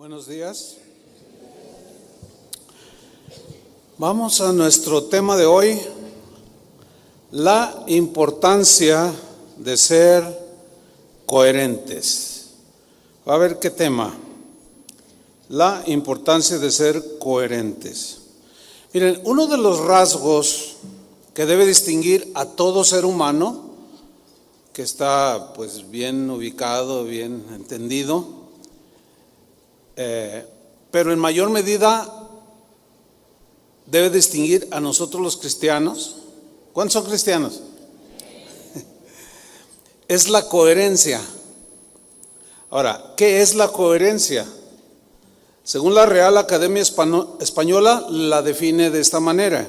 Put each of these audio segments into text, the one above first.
Buenos días. Vamos a nuestro tema de hoy, la importancia de ser coherentes. A ver qué tema. La importancia de ser coherentes. Miren, uno de los rasgos que debe distinguir a todo ser humano, que está pues bien ubicado, bien entendido, pero en mayor medida debe distinguir a nosotros los cristianos. ¿Cuántos son cristianos? Es la coherencia. Ahora, ¿qué es la coherencia? Según la Real Academia Española la define de esta manera: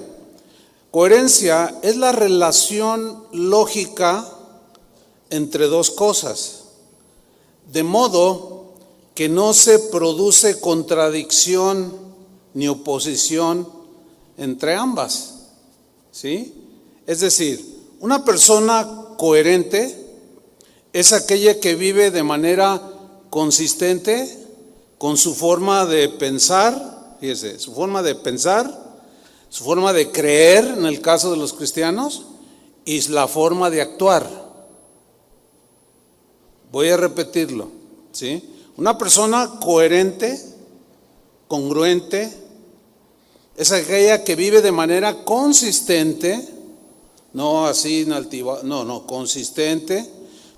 coherencia es la relación lógica entre dos cosas, de modo que no se produce contradicción ni oposición entre ambas, ¿sí? Es decir, una persona coherente es aquella que vive de manera consistente con su forma de pensar, fíjese, su forma de pensar, su forma de creer en el caso de los cristianos y la forma de actuar. Voy a repetirlo, ¿sí? Una persona coherente, congruente, es aquella que vive de manera consistente, no así inaltiva, consistente,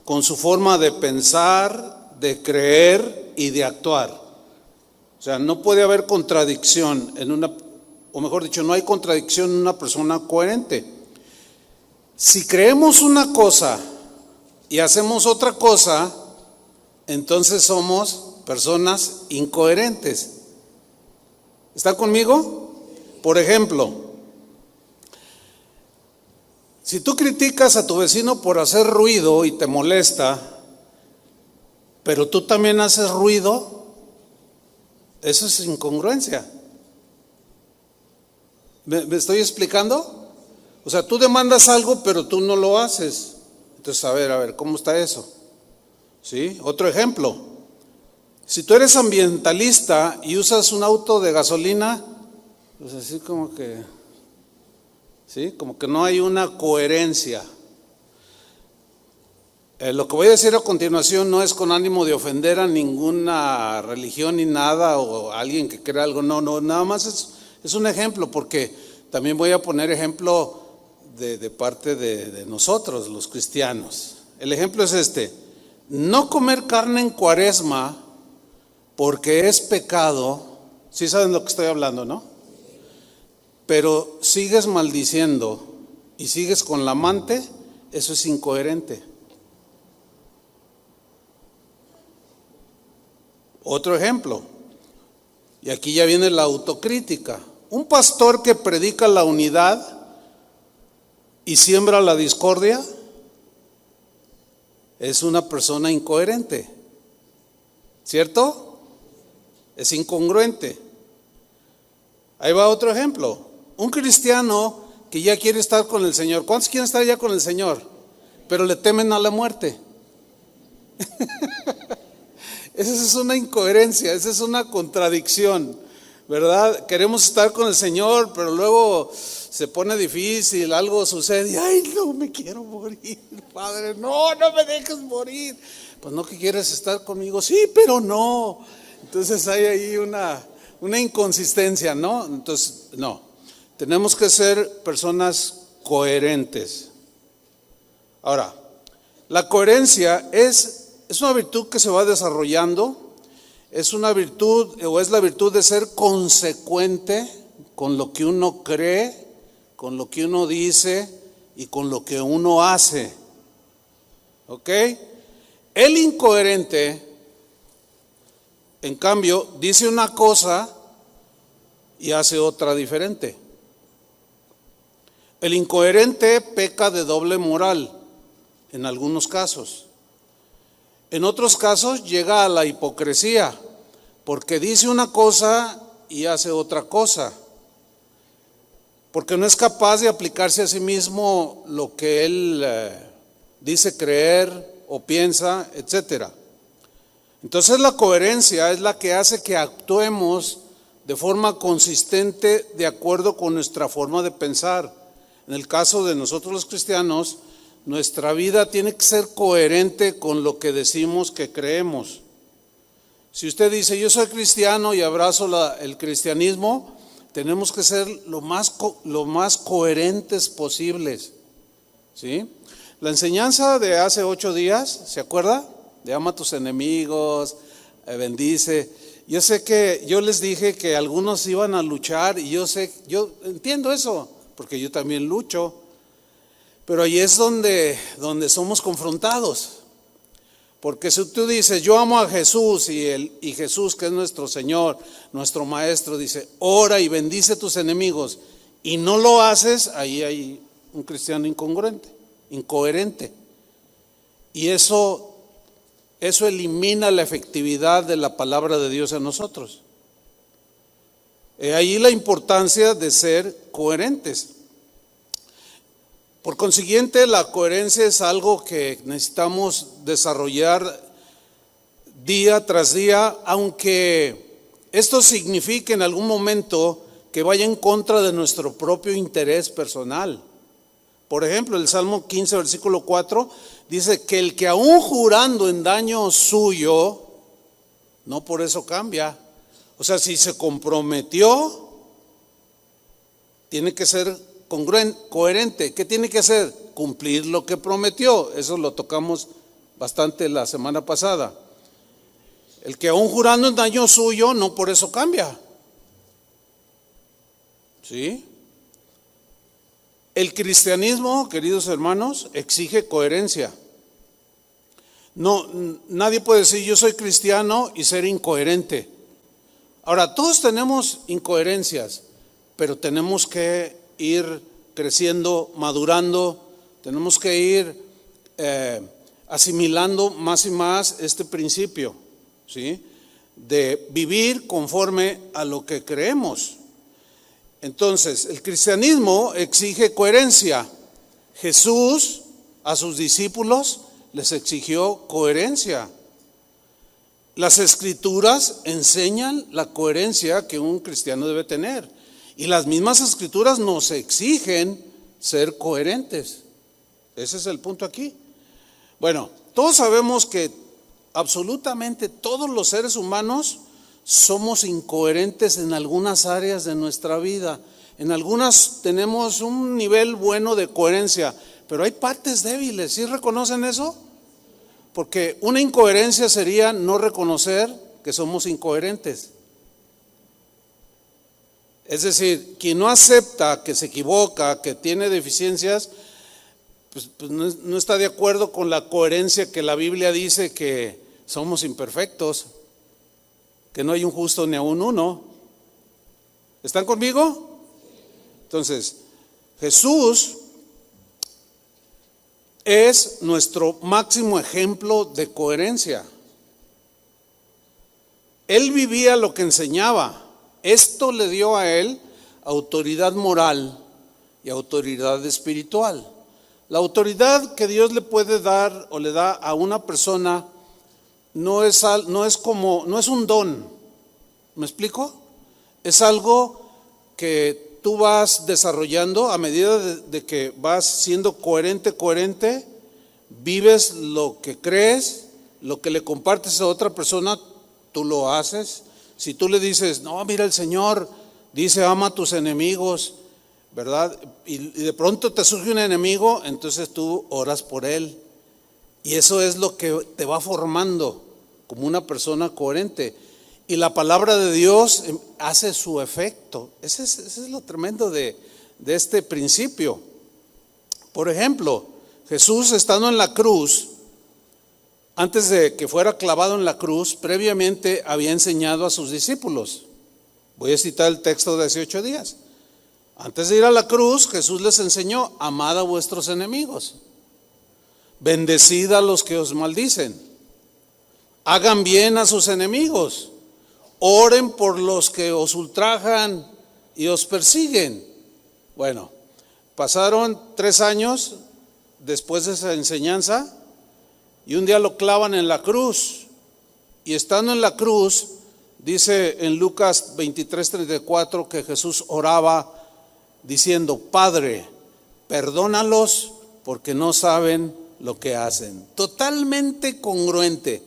con su forma de pensar, de creer y de actuar. O sea, no puede haber contradicción en una, o mejor dicho, no hay contradicción en una persona coherente. Si creemos una cosa y hacemos otra cosa, entonces somos personas incoherentes. ¿Están conmigo? Por ejemplo, si tú criticas a tu vecino por hacer ruido y te molesta, pero tú también haces ruido, eso es incongruencia. ¿Me estoy explicando? O sea, tú demandas algo, pero tú no lo haces. Entonces, a ver, ¿cómo está eso? ¿Sí? Otro ejemplo, si tú eres ambientalista y usas un auto de gasolina, pues así como que, ¿sí? Como que no hay una coherencia. Lo que voy a decir a continuación no es con ánimo de ofender a ninguna religión ni nada, o a alguien que crea algo, no, nada más es un ejemplo, porque también voy a poner ejemplo de parte de nosotros, los cristianos. El ejemplo es este: no comer carne en Cuaresma porque es pecado. ¿Sí saben lo que estoy hablando, no? Pero sigues maldiciendo y sigues con la amante, eso es incoherente. Otro ejemplo, y aquí ya viene la autocrítica: un pastor que predica la unidad y siembra la discordia es una persona incoherente, ¿cierto? Es incongruente. Ahí va otro ejemplo: un cristiano que ya quiere estar con el Señor. ¿Cuántos quieren estar ya con el Señor? Pero le temen a la muerte. Esa es una incoherencia, esa es una contradicción, ¿verdad? Queremos estar con el Señor, pero luego se pone difícil, algo sucede y ¡ay, no me quiero morir, Padre! No me dejes morir. Pues no, que quieres estar conmigo, sí, pero no. Entonces hay ahí una inconsistencia, ¿no? Entonces, no, tenemos que ser personas coherentes. Ahora, la coherencia es una virtud que se va desarrollando, es una virtud, o es la virtud de ser consecuente con lo que uno cree, con lo que uno dice y con lo que uno hace. ¿Ok? El incoherente, en cambio, dice una cosa y hace otra diferente. El incoherente peca de doble moral en algunos casos. En otros casos llega a la hipocresía, porque dice una cosa y hace otra cosa, porque no es capaz de aplicarse a sí mismo lo que él dice creer o piensa, etcétera. Entonces la coherencia es la que hace que actuemos de forma consistente de acuerdo con nuestra forma de pensar. En el caso de nosotros los cristianos, nuestra vida tiene que ser coherente con lo que decimos que creemos. Si usted dice, yo soy cristiano y abrazo el cristianismo, tenemos que ser lo más coherentes posibles, ¿sí? La enseñanza de hace 8 días, ¿se acuerda? De ama a tus enemigos, bendice. Yo sé que yo les dije que algunos iban a luchar y yo entiendo eso, porque yo también lucho, pero ahí es donde somos confrontados. Porque si tú dices, yo amo a Jesús y Jesús, que es nuestro Señor, nuestro Maestro, dice, ora y bendice a tus enemigos, y no lo haces, ahí hay un cristiano incoherente. Y eso elimina la efectividad de la palabra de Dios en nosotros. Ahí la importancia de ser coherentes. Por consiguiente, la coherencia es algo que necesitamos desarrollar día tras día, aunque esto signifique en algún momento que vaya en contra de nuestro propio interés personal. Por ejemplo, el Salmo 15, versículo 4, dice que el que aún jurando en daño suyo, no por eso cambia. O sea, si se comprometió, tiene que ser coherente. ¿Qué tiene que hacer? Cumplir lo que prometió. Eso lo tocamos bastante la semana pasada. El que aún jurando en daño suyo, no por eso cambia. ¿Sí? El cristianismo, queridos hermanos, exige coherencia. No, nadie puede decir yo soy cristiano y ser incoherente. Ahora, todos tenemos incoherencias, pero tenemos que ir creciendo, madurando, tenemos que ir asimilando más y más este principio, ¿sí? De vivir conforme a lo que creemos. Entonces, el cristianismo exige coherencia. Jesús a sus discípulos les exigió coherencia. Las escrituras enseñan la coherencia que un cristiano debe tener. Y las mismas escrituras nos exigen ser coherentes. Ese es el punto aquí. Bueno, todos sabemos que absolutamente todos los seres humanos somos incoherentes en algunas áreas de nuestra vida. En algunas tenemos un nivel bueno de coherencia, pero hay partes débiles. ¿Sí reconocen eso? Porque una incoherencia sería no reconocer que somos incoherentes. Es decir, quien no acepta que se equivoca, que tiene deficiencias, pues no está de acuerdo con la coherencia que la Biblia dice que somos imperfectos, que no hay un justo ni aun uno. ¿Están conmigo? Entonces, Jesús es nuestro máximo ejemplo de coherencia. Él vivía lo que enseñaba. Esto le dio a él autoridad moral y autoridad espiritual. La autoridad que Dios le puede dar o le da a una persona no es un don. ¿Me explico? Es algo que tú vas desarrollando a medida de que vas siendo coherente, vives lo que crees, lo que le compartes a otra persona, tú lo haces. Si tú le dices, no, mira, el Señor dice, ama a tus enemigos, ¿verdad? Y de pronto te surge un enemigo, entonces tú oras por él. Y eso es lo que te va formando como una persona coherente. Y la palabra de Dios hace su efecto. Ese es lo tremendo de este principio. Por ejemplo, Jesús estando en la cruz, antes de que fuera clavado en la cruz, previamente había enseñado a sus discípulos. Voy a citar el texto de hace 8 días. Antes de ir a la cruz, Jesús les enseñó, amad a vuestros enemigos, bendecid a los que os maldicen, hagan bien a sus enemigos, oren por los que os ultrajan y os persiguen. Bueno, pasaron 3 años después de esa enseñanza y un día lo clavan en la cruz Y estando en la cruz, dice en Lucas 23:34 que Jesús oraba diciendo: Padre, perdónalos porque no saben lo que hacen. Totalmente congruente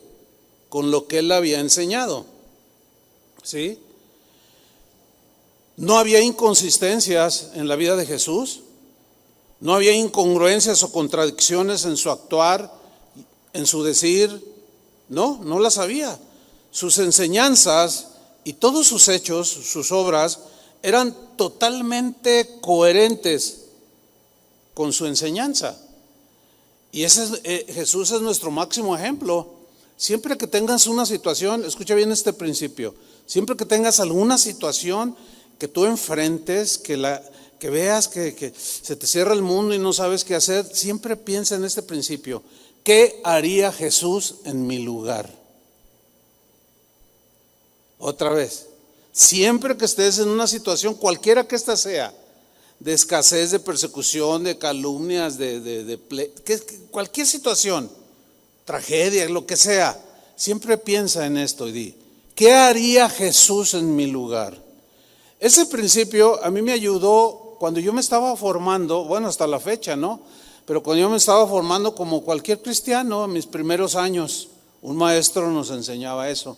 con lo que él había enseñado. ¿Sí? No había inconsistencias en la vida de Jesús. No había incongruencias o contradicciones en su actuar, en su decir. No las había. Sus enseñanzas y todos sus hechos, sus obras, eran totalmente coherentes con su enseñanza. Y Jesús es nuestro máximo ejemplo. Siempre que tengas una situación, escucha bien este principio, siempre que tengas alguna situación que tú enfrentes, que veas que se te cierra el mundo y no sabes qué hacer, siempre piensa en este principio: ¿qué haría Jesús en mi lugar? Otra vez, siempre que estés en una situación, cualquiera que ésta sea, de escasez, de persecución, de calumnias, cualquier situación, tragedia, lo que sea, siempre piensa en esto y di: ¿qué haría Jesús en mi lugar? Ese principio a mí me ayudó cuando yo me estaba formando, bueno, hasta la fecha, ¿no? Pero cuando yo me estaba formando como cualquier cristiano, en mis primeros años, un maestro nos enseñaba eso.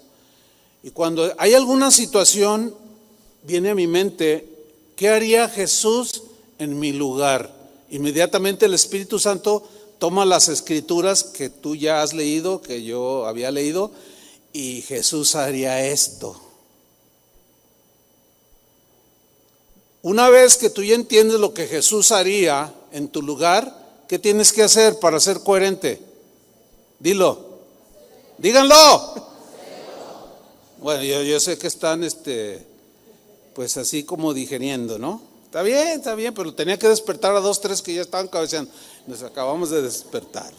Y cuando hay alguna situación, viene a mi mente: ¿qué haría Jesús en mi lugar? Inmediatamente el Espíritu Santo toma las escrituras que tú ya has leído, que yo había leído, y Jesús haría esto. Una vez que tú ya entiendes lo que Jesús haría en tu lugar, ¿qué tienes que hacer para ser coherente? Dilo. Díganlo. Bueno, yo sé que están pues así como digeriendo, ¿no? Está bien, pero tenía que despertar a 2, 3 que ya estaban cabeceando. Nos acabamos de despertar.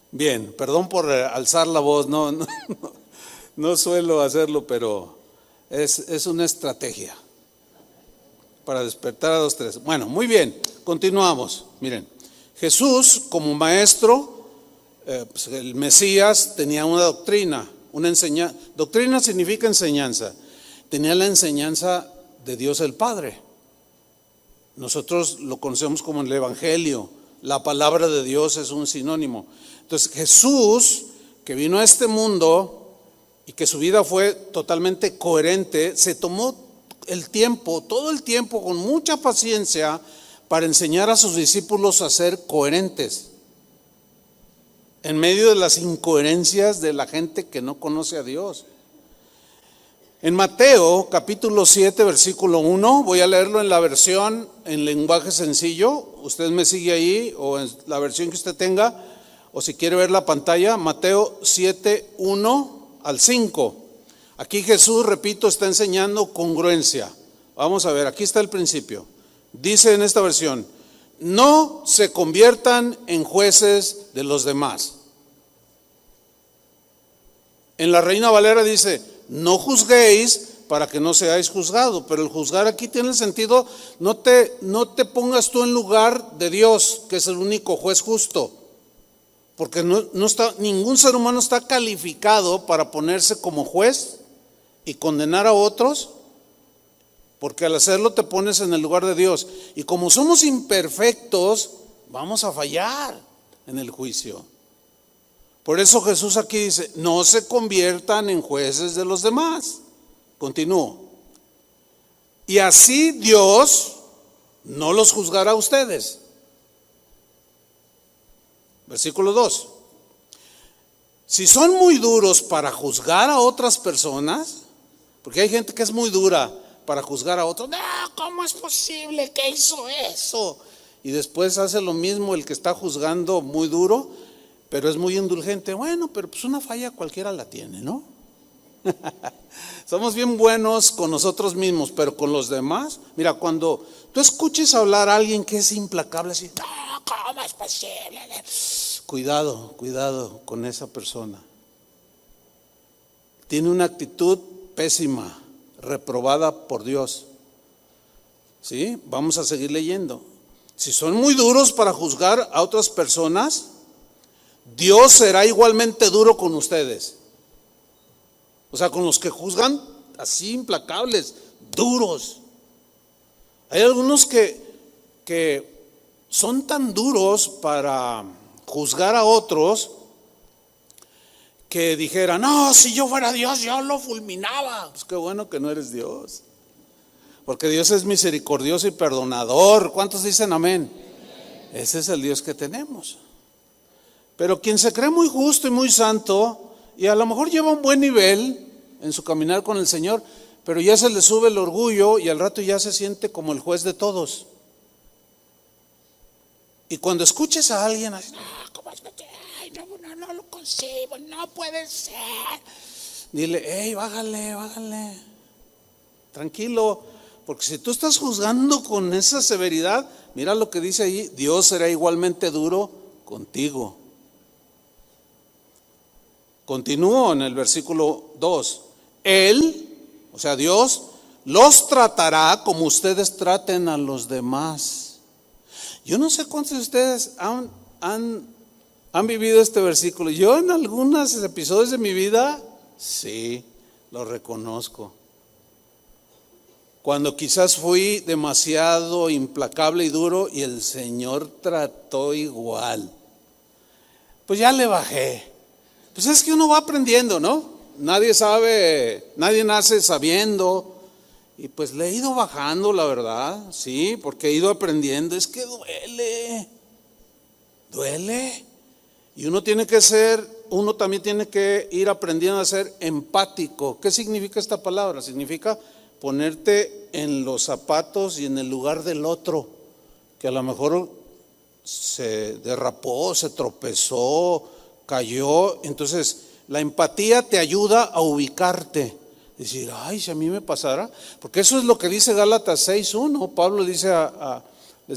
Bien, perdón por alzar la voz, no suelo hacerlo, pero es una estrategia para despertar a 2, 3. Bueno, muy bien, continuamos. Miren, Jesús como maestro, pues el Mesías, tenía una doctrina, una enseñanza. Doctrina significa enseñanza. Tenía la enseñanza de Dios el Padre. Nosotros lo conocemos como el Evangelio. La palabra de Dios es un sinónimo. Entonces Jesús, que vino a este mundo y que su vida fue totalmente coherente, se tomó el tiempo, todo el tiempo, con mucha paciencia, para enseñar a sus discípulos a ser coherentes en medio de las incoherencias de la gente que no conoce a Dios. En Mateo capítulo 7 versículo 1, voy a leerlo en la versión en lenguaje sencillo. Usted me sigue ahí, o en la versión que usted tenga, o si quiere ver la pantalla. Mateo 7, 1 al 5. Aquí Jesús, repito, está enseñando congruencia. Vamos a ver, aquí está el principio. Dice en esta versión: no se conviertan en jueces de los demás. En la Reina Valera dice: no juzguéis para que no seáis juzgados. Pero el juzgar aquí tiene el sentido, no te pongas tú en lugar de Dios, que es el único juez justo. Porque ningún ser humano está calificado para ponerse como juez y condenar a otros, porque al hacerlo te pones en el lugar de Dios. Y como somos imperfectos, vamos a fallar en el juicio. Por eso Jesús aquí dice: no se conviertan en jueces de los demás. Continúo. Y así Dios no los juzgará a ustedes. Versículo 2. Si son muy duros para juzgar a otras personas, porque hay gente que es muy dura para juzgar a otros. No, ¿cómo es posible que hizo eso? Y después hace lo mismo el que está juzgando muy duro, pero es muy indulgente. Bueno, pero pues una falla cualquiera la tiene, ¿no? Somos bien buenos con nosotros mismos, pero con los demás. Mira, cuando tú escuches hablar a alguien que es implacable, así: no, ¿cómo es posible? Cuidado con esa persona. Tiene una actitud pésima, reprobada por Dios. ¿Sí? Vamos a seguir leyendo. Si son muy duros para juzgar a otras personas, Dios será igualmente duro con ustedes. O sea, con los que juzgan así implacables, duros. Hay algunos que son tan duros para juzgar a otros que dijeran, no, si yo fuera Dios, yo lo fulminaba. Pues qué bueno que no eres Dios. Porque Dios es misericordioso y perdonador. ¿Cuántos dicen amén? Ese es el Dios que tenemos. Pero quien se cree muy justo y muy santo, y a lo mejor lleva un buen nivel en su caminar con el Señor, pero ya se le sube el orgullo y al rato ya se siente como el juez de todos. Y cuando escuches a alguien así, ¿cómo es que no lo consigo, no puede ser? Dile, hey, bájale, tranquilo. Porque si tú estás juzgando con esa severidad, mira lo que dice ahí, Dios será igualmente duro contigo. Continúo en el versículo 2. Él, o sea Dios, los tratará como ustedes traten a los demás. Yo no sé cuántos de ustedes han vivido este versículo. Yo en algunos episodios de mi vida, sí, lo reconozco. Cuando quizás fui demasiado implacable y duro y el Señor trató igual, pues ya le bajé. Pues es que uno va aprendiendo, ¿no? Nadie nace sabiendo. Y pues le he ido bajando, la verdad, sí, porque he ido aprendiendo. Es que duele. Y uno también tiene que ir aprendiendo a ser empático. ¿Qué significa esta palabra? Significa ponerte en los zapatos y en el lugar del otro, que a lo mejor se derrapó, se tropezó, cayó. Entonces la empatía te ayuda a ubicarte, decir, ay, si a mí me pasara, porque eso es lo que dice Gálatas 6:1. Pablo les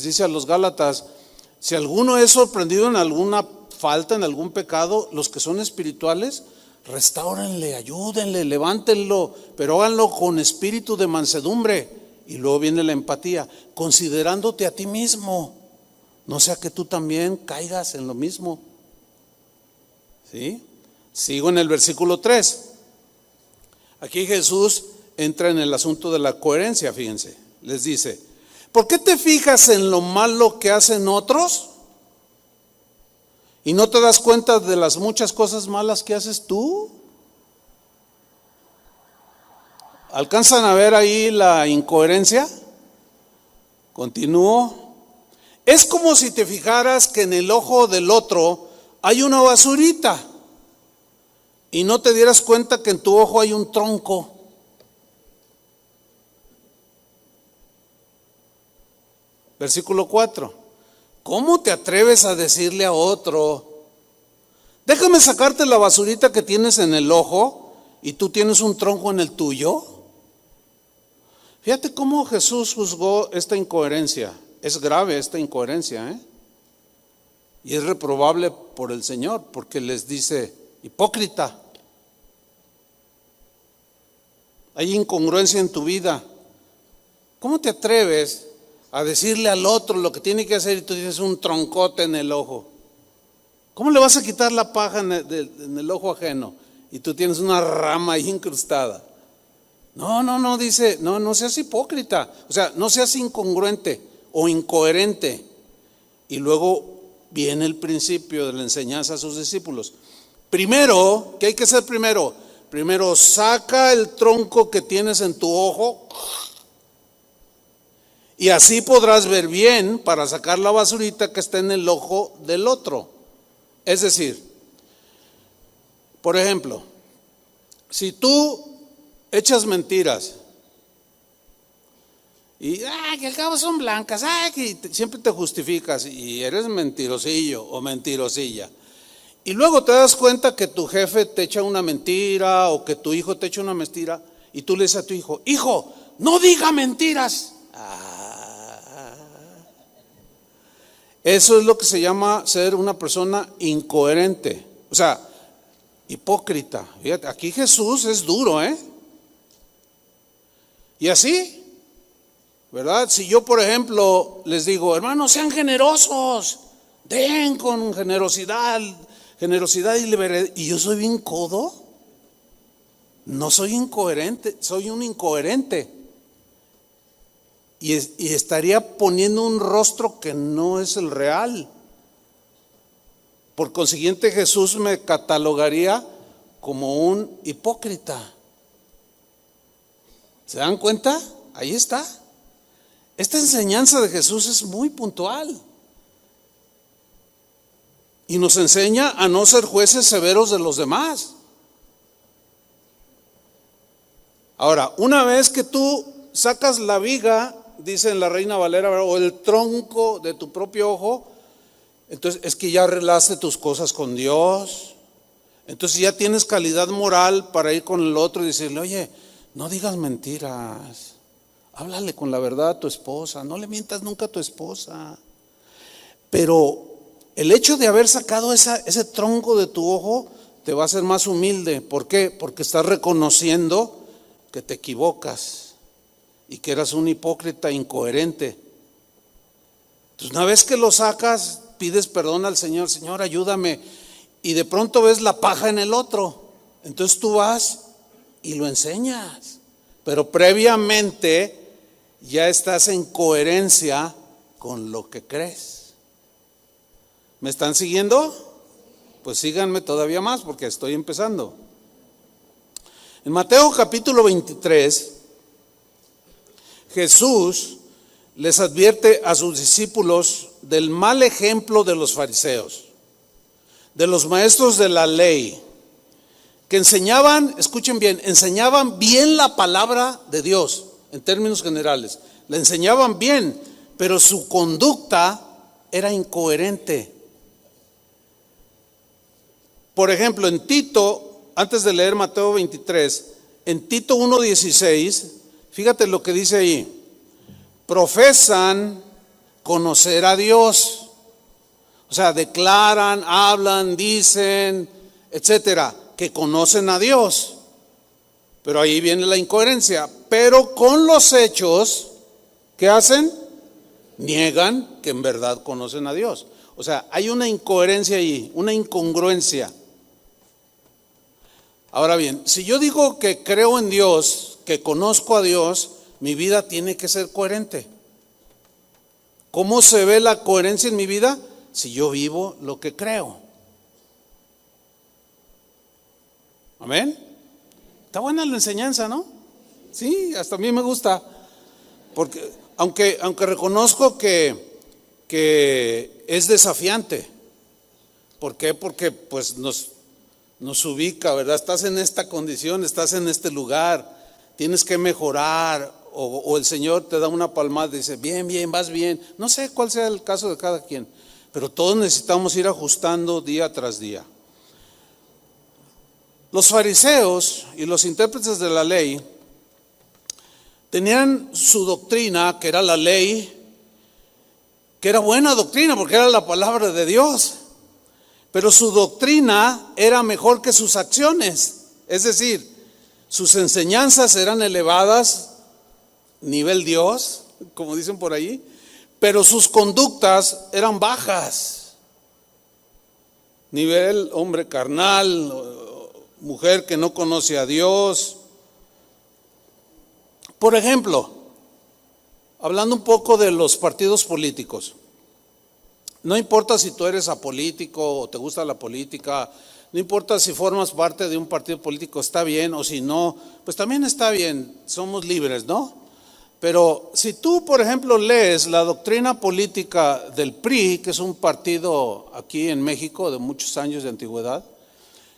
dice a los Gálatas, si alguno es sorprendido en alguna falta, en algún pecado, los que son espirituales, restáurenle, ayúdenle, levántenlo, pero háganlo con espíritu de mansedumbre. Y luego viene la empatía, considerándote a ti mismo, no sea que tú también caigas en lo mismo. ¿Sí? Sigo en el versículo 3. Aquí Jesús entra en el asunto de la coherencia, fíjense. Les dice, ¿por qué te fijas en lo malo que hacen otros y no te das cuenta de las muchas cosas malas que haces tú? ¿Alcanzan a ver ahí la incoherencia? Continúo. Es como si te fijaras que en el ojo del otro hay una basurita y no te dieras cuenta que en tu ojo hay un tronco. Versículo 4. ¿Cómo te atreves a decirle a otro, déjame sacarte la basurita que tienes en el ojo y tú tienes un tronco en el tuyo? Fíjate cómo Jesús juzgó esta incoherencia. Es grave esta incoherencia, y es reprobable por el Señor, porque les dice, hipócrita, hay incongruencia en tu vida. ¿Cómo te atreves a decirle al otro lo que tiene que hacer y tú dices un troncote en el ojo? ¿Cómo le vas a quitar la paja en el ojo ajeno y tú tienes una rama ahí incrustada? No, dice, no seas hipócrita, o sea, no seas incongruente o incoherente. Y luego viene el principio de la enseñanza a sus discípulos. Primero, ¿qué hay que hacer primero? Primero saca el tronco que tienes en tu ojo y así podrás ver bien para sacar la basurita que está en el ojo del otro. Es decir, por ejemplo, si tú echas mentiras y que al cabo son blancas, que siempre te justificas y eres mentirosillo o mentirosilla, y luego te das cuenta que tu jefe te echa una mentira o que tu hijo te echa una mentira y tú le dices a tu hijo, hijo, no diga mentiras. Eso es lo que se llama ser una persona incoherente, o sea, hipócrita. Fíjate, aquí Jesús es duro, y así, ¿verdad? Si yo, por ejemplo, les digo, hermanos, sean generosos, den con generosidad y libertad, y yo soy bien codo, No soy incoherente, soy un incoherente. Y estaría poniendo un rostro que no es el real. Por consiguiente, Jesús me catalogaría como un hipócrita. ¿Se dan cuenta? Ahí está. Esta enseñanza de Jesús es muy puntual. Y nos enseña a no ser jueces severos de los demás. Ahora, una vez que tú sacas la viga, dice en la Reina Valera, o el tronco de tu propio ojo, entonces es que ya arreglaste tus cosas con Dios. Entonces ya tienes calidad moral para ir con el otro y decirle, oye, no digas mentiras, háblale con la verdad a tu esposa, no le mientas nunca a tu esposa. Pero el hecho de haber sacado ese tronco de tu ojo te va a hacer más humilde. ¿Por qué? Porque estás reconociendo que te equivocas y que eras un hipócrita incoherente. Entonces una vez que lo sacas, pides perdón al Señor, Señor, ayúdame, y de pronto ves la paja en el otro. Entonces tú vas y lo enseñas, pero previamente ya estás en coherencia con lo que crees. ¿Me están siguiendo? Pues síganme todavía más porque estoy empezando. En Mateo capítulo 23, Jesús les advierte a sus discípulos del mal ejemplo de los fariseos, de los maestros de la ley, que enseñaban, escuchen bien, enseñaban bien la palabra de Dios en términos generales, la enseñaban bien, pero su conducta era incoherente. Por ejemplo, en Tito, antes de leer Mateo 23, en Tito 1:16, fíjate lo que dice ahí: profesan conocer a Dios, o sea, declaran, hablan, dicen, etcétera, que conocen a Dios. Pero ahí viene la incoherencia. Pero con los hechos, ¿qué hacen? Niegan que en verdad conocen a Dios. O sea, hay una incoherencia ahí, una incongruencia. Ahora bien, si yo digo que creo en Dios, que conozco a Dios, mi vida tiene que ser coherente. ¿Cómo se ve la coherencia en mi vida? Si yo vivo lo que creo. Amén. Está buena la enseñanza, ¿no? Sí, hasta a mí me gusta. Porque aunque reconozco que es desafiante. ¿Por qué? Porque pues nos ubica, ¿verdad? Estás en esta condición, estás en este lugar, tienes que mejorar, o el Señor te da una palmada y dice, bien, bien, vas bien. No sé cuál sea el caso de cada quien, pero todos necesitamos ir ajustando día tras día. Los fariseos y los intérpretes de la ley tenían su doctrina, que era la ley, que era buena doctrina porque era la palabra de Dios, pero su doctrina era mejor que sus acciones. Es decir, sus enseñanzas eran elevadas, nivel Dios, como dicen por ahí, pero sus conductas eran bajas, nivel hombre carnal, mujer que no conoce a Dios. Por ejemplo, hablando un poco de los partidos políticos, no importa si tú eres apolítico o te gusta la política, no importa si formas parte de un partido político, está bien, o si no, pues también está bien, somos libres, ¿no? Pero si tú, por ejemplo, lees la doctrina política del PRI, que es un partido aquí en México de muchos años de antigüedad,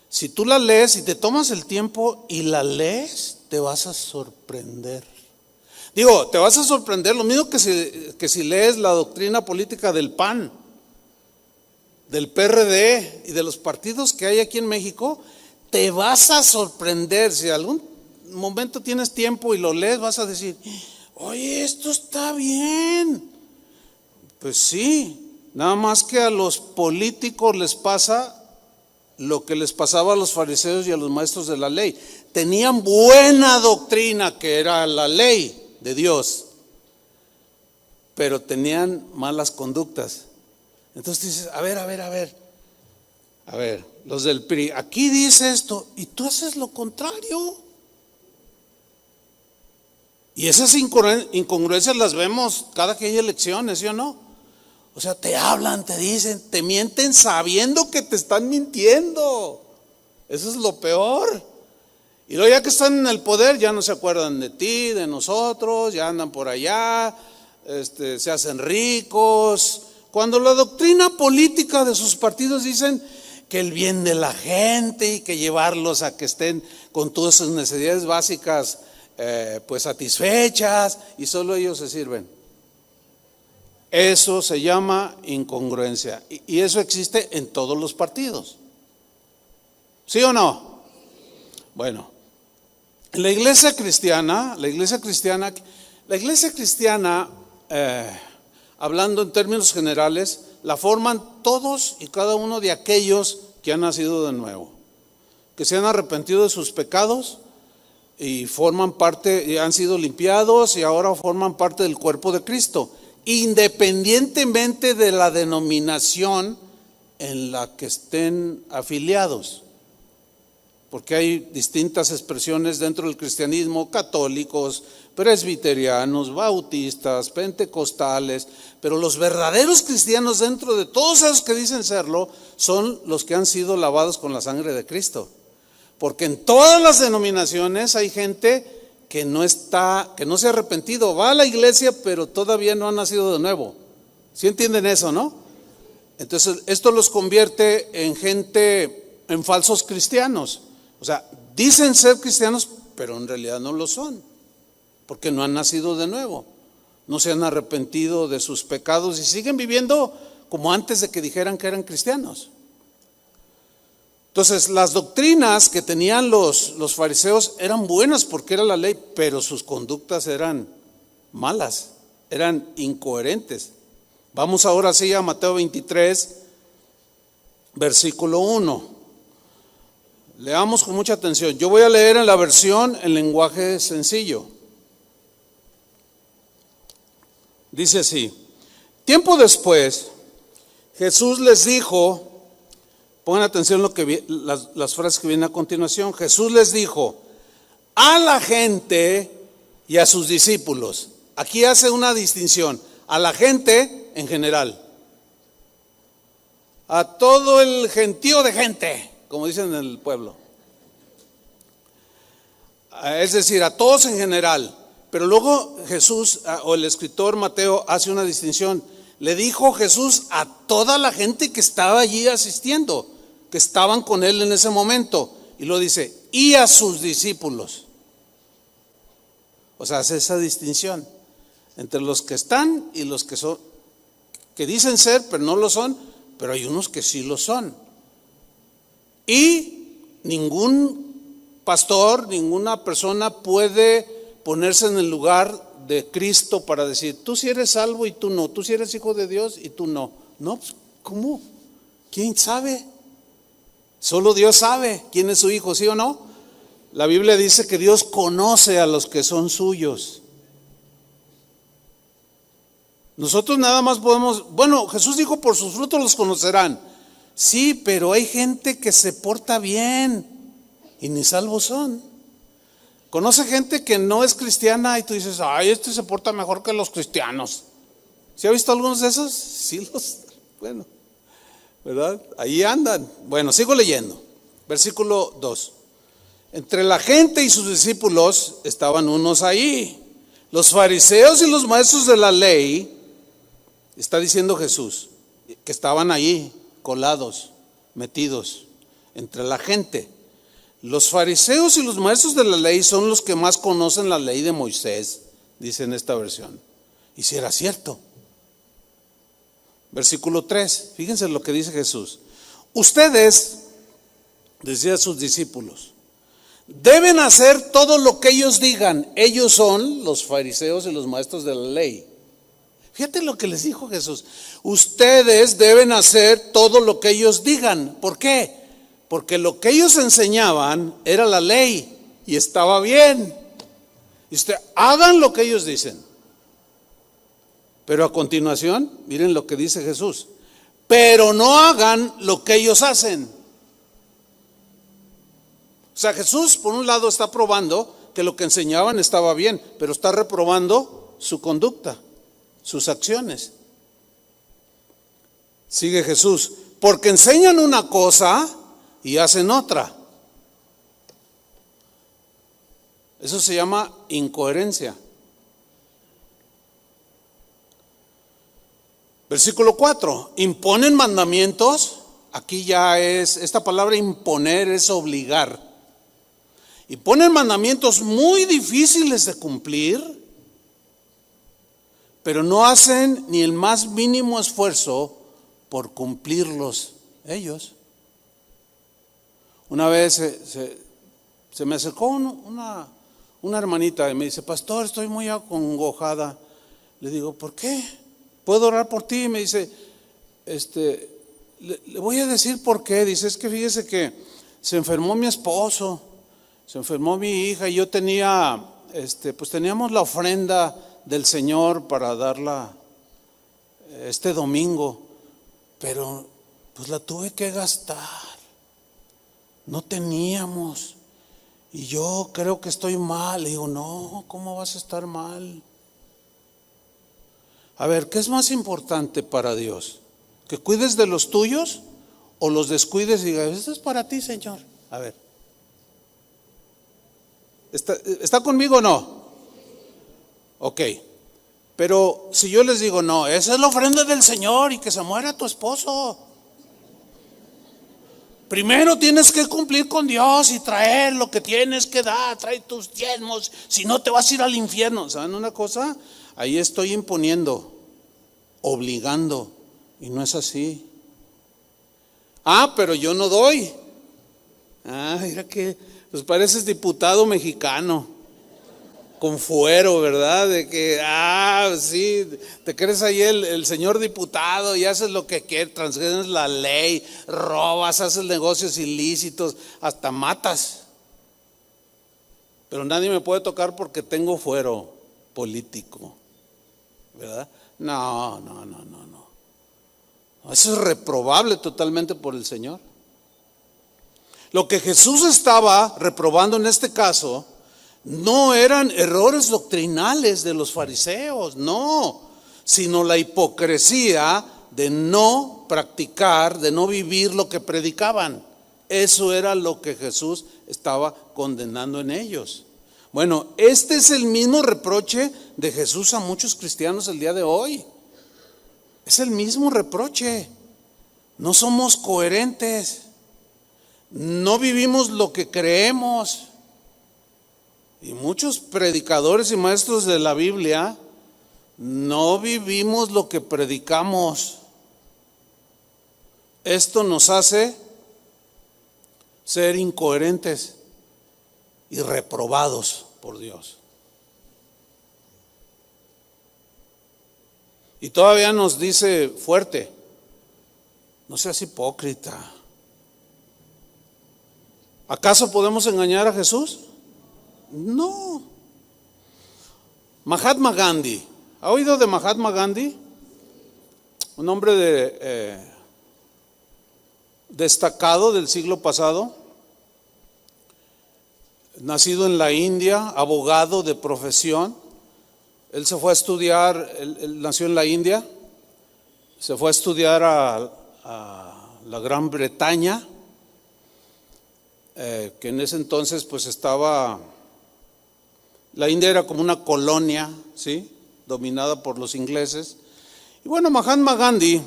si tú la lees y te tomas el tiempo y la lees, te vas a sorprender. Digo, te vas a sorprender lo mismo que si lees la doctrina política del PAN, del PRD y de los partidos que hay aquí en México. Te vas a sorprender. Si algún momento tienes tiempo y lo lees, vas a decir, oye, esto está bien. Pues sí, nada más que a los políticos les pasa lo que les pasaba a los fariseos y a los maestros de la ley. Tenían buena doctrina, que era la ley de Dios, pero tenían malas conductas. Entonces dices, a ver, los del PRI, aquí dice esto y tú haces lo contrario. Y esas incongruencias las vemos cada que hay elecciones, ¿sí o no? O sea, te hablan, te dicen, te mienten sabiendo que te están mintiendo. Eso es lo peor. Y luego ya que están en el poder, ya no se acuerdan de ti, de nosotros, ya andan por allá, se hacen ricos. Cuando la doctrina política de sus partidos dicen que el bien de la gente y que llevarlos a que estén con todas sus necesidades básicas pues satisfechas, y solo ellos se sirven. Eso se llama incongruencia, y eso existe en todos los partidos. ¿Sí o no? Bueno, la iglesia cristiana, hablando en términos generales, la forman todos y cada uno de aquellos que han nacido de nuevo, que se han arrepentido de sus pecados y forman parte, y han sido limpiados y ahora forman parte del cuerpo de Cristo, independientemente de la denominación en la que estén afiliados. Porque hay distintas expresiones dentro del cristianismo: católicos, presbiterianos, bautistas, pentecostales. Pero los verdaderos cristianos, dentro de todos esos que dicen serlo, son los que han sido lavados con la sangre de Cristo. Porque en todas las denominaciones hay gente que no se ha arrepentido, va a la iglesia pero todavía no ha nacido de nuevo. ¿Sí entienden eso, no? Entonces esto los convierte en gente, en falsos cristianos. O sea, dicen ser cristianos, pero en realidad no lo son, porque no han nacido de nuevo, no se han arrepentido de sus pecados y siguen viviendo como antes de que dijeran que eran cristianos. Entonces, las doctrinas que tenían los fariseos eran buenas porque era la ley, pero sus conductas eran malas, eran incoherentes. Vamos ahora sí a Mateo 23, versículo 1. Leamos con mucha atención. Yo voy a leer en la versión en lenguaje sencillo. Dice así: tiempo después, Jesús les dijo, pongan atención las frases que vienen a continuación. Jesús les dijo a la gente y a sus discípulos. Aquí hace una distinción: a la gente en general, a todo el gentío de gente, como dicen en el pueblo, es decir, a todos en general. Pero luego Jesús, o el escritor Mateo, hace una distinción. Le dijo Jesús a toda la gente que estaba allí asistiendo, que estaban con él en ese momento, y lo dice, y a sus discípulos. O sea, hace esa distinción entre los que están y los que son, que dicen ser pero no lo son, pero hay unos que sí lo son. Y ningún pastor, ninguna persona puede ponerse en el lugar de Cristo para decir, tú sí eres salvo y tú no, tú sí eres hijo de Dios y tú no. No, pues, ¿cómo? ¿Quién sabe? Solo Dios sabe quién es su hijo, ¿sí o no? La Biblia dice que Dios conoce a los que son suyos. Nosotros nada más podemos, bueno, Jesús dijo, por sus frutos los conocerán. Sí, pero hay gente que se porta bien y ni salvos son. Conoce gente que no es cristiana y tú dices, ay, este se porta mejor que los cristianos. ¿Sí ha visto algunos de esos? Sí, bueno, ¿verdad? Ahí andan. Bueno, sigo leyendo. Versículo 2. Entre la gente y sus discípulos estaban unos ahí, los fariseos y los maestros de la ley, está diciendo Jesús, que estaban ahí, colados, metidos entre la gente. Los fariseos y los maestros de la ley son los que más conocen la ley de Moisés, dice en esta versión. Y si era cierto. Versículo 3, fíjense lo que dice Jesús. Ustedes, decía a sus discípulos, deben hacer todo lo que ellos digan. Ellos son los fariseos y los maestros de la ley. Fíjate lo que les dijo Jesús. Ustedes deben hacer todo lo que ellos digan. ¿Por qué? Porque lo que ellos enseñaban era la ley y estaba bien. Y hagan lo que ellos dicen. Pero a continuación, miren lo que dice Jesús. Pero no hagan lo que ellos hacen. O sea, Jesús por un lado está probando que lo que enseñaban estaba bien, pero está reprobando su conducta, sus acciones. Sigue Jesús, porque enseñan una cosa y hacen otra. Eso se llama incoherencia. Versículo 4, imponen mandamientos. Aquí ya esta palabra imponer es obligar. Y ponen mandamientos muy difíciles de cumplir, pero no hacen ni el más mínimo esfuerzo por cumplirlos ellos. Una vez se me acercó una hermanita y me dice: pastor, estoy muy acongojada. Le digo: ¿por qué? ¿Puedo orar por ti? Y me dice: le voy a decir por qué. Dice: es que fíjese que se enfermó mi esposo, se enfermó mi hija, y yo pues teníamos la ofrenda del Señor para darla este domingo, pero pues la tuve que gastar, no teníamos, y yo creo que estoy mal. Le digo: no, ¿cómo vas a estar mal? A ver, ¿qué es más importante para Dios? ¿Que cuides de los tuyos o los descuides y digas: esto es para ti, Señor? A ver, ¿está conmigo o no? Ok, pero si yo les digo: no, esa es la ofrenda del Señor y que se muera tu esposo. Primero tienes que cumplir con Dios y traer lo que tienes que dar, trae tus diezmos, si no te vas a ir al infierno. ¿Saben una cosa? Ahí estoy imponiendo, obligando, y no es así. Pero yo no doy. Mira que pues pareces diputado mexicano con fuero, ¿verdad? De que, sí, te crees ahí el señor diputado y haces lo que quieres, transgredes la ley, robas, haces negocios ilícitos, hasta matas. Pero nadie me puede tocar porque tengo fuero político, ¿verdad? No. Eso es reprobable totalmente por el Señor. Lo que Jesús estaba reprobando en este caso no eran errores doctrinales de los fariseos, no, sino la hipocresía de no practicar, de no vivir lo que predicaban. Eso era lo que Jesús estaba condenando en ellos. Bueno, este es el mismo reproche de Jesús a muchos cristianos el día de hoy. Es el mismo reproche. No somos coherentes. No vivimos lo que creemos. Y muchos predicadores y maestros de la Biblia no vivimos lo que predicamos. Esto nos hace ser incoherentes y reprobados por Dios. Y todavía nos dice fuerte: no seas hipócrita. ¿Acaso podemos engañar a Jesús? No. Mahatma Gandhi. ¿Ha oído de Mahatma Gandhi? Un hombre destacado del siglo pasado, nacido en la India, abogado de profesión. Él se fue a estudiar, él nació en la India, se fue a estudiar a la Gran Bretaña, que en ese entonces pues estaba, la India era como una colonia, ¿sí?, dominada por los ingleses. Y bueno, Mahatma Gandhi,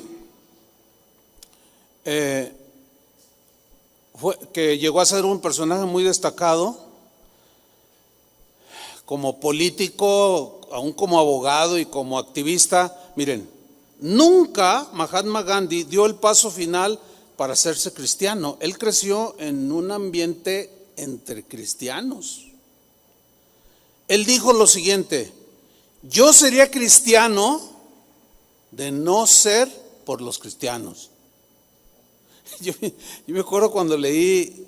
que llegó a ser un personaje muy destacado como político, aún como abogado y como activista. Miren, nunca Mahatma Gandhi dio el paso final para hacerse cristiano. Él creció en un ambiente entre cristianos. Él dijo lo siguiente: yo sería cristiano de no ser por los cristianos. Yo me acuerdo cuando leí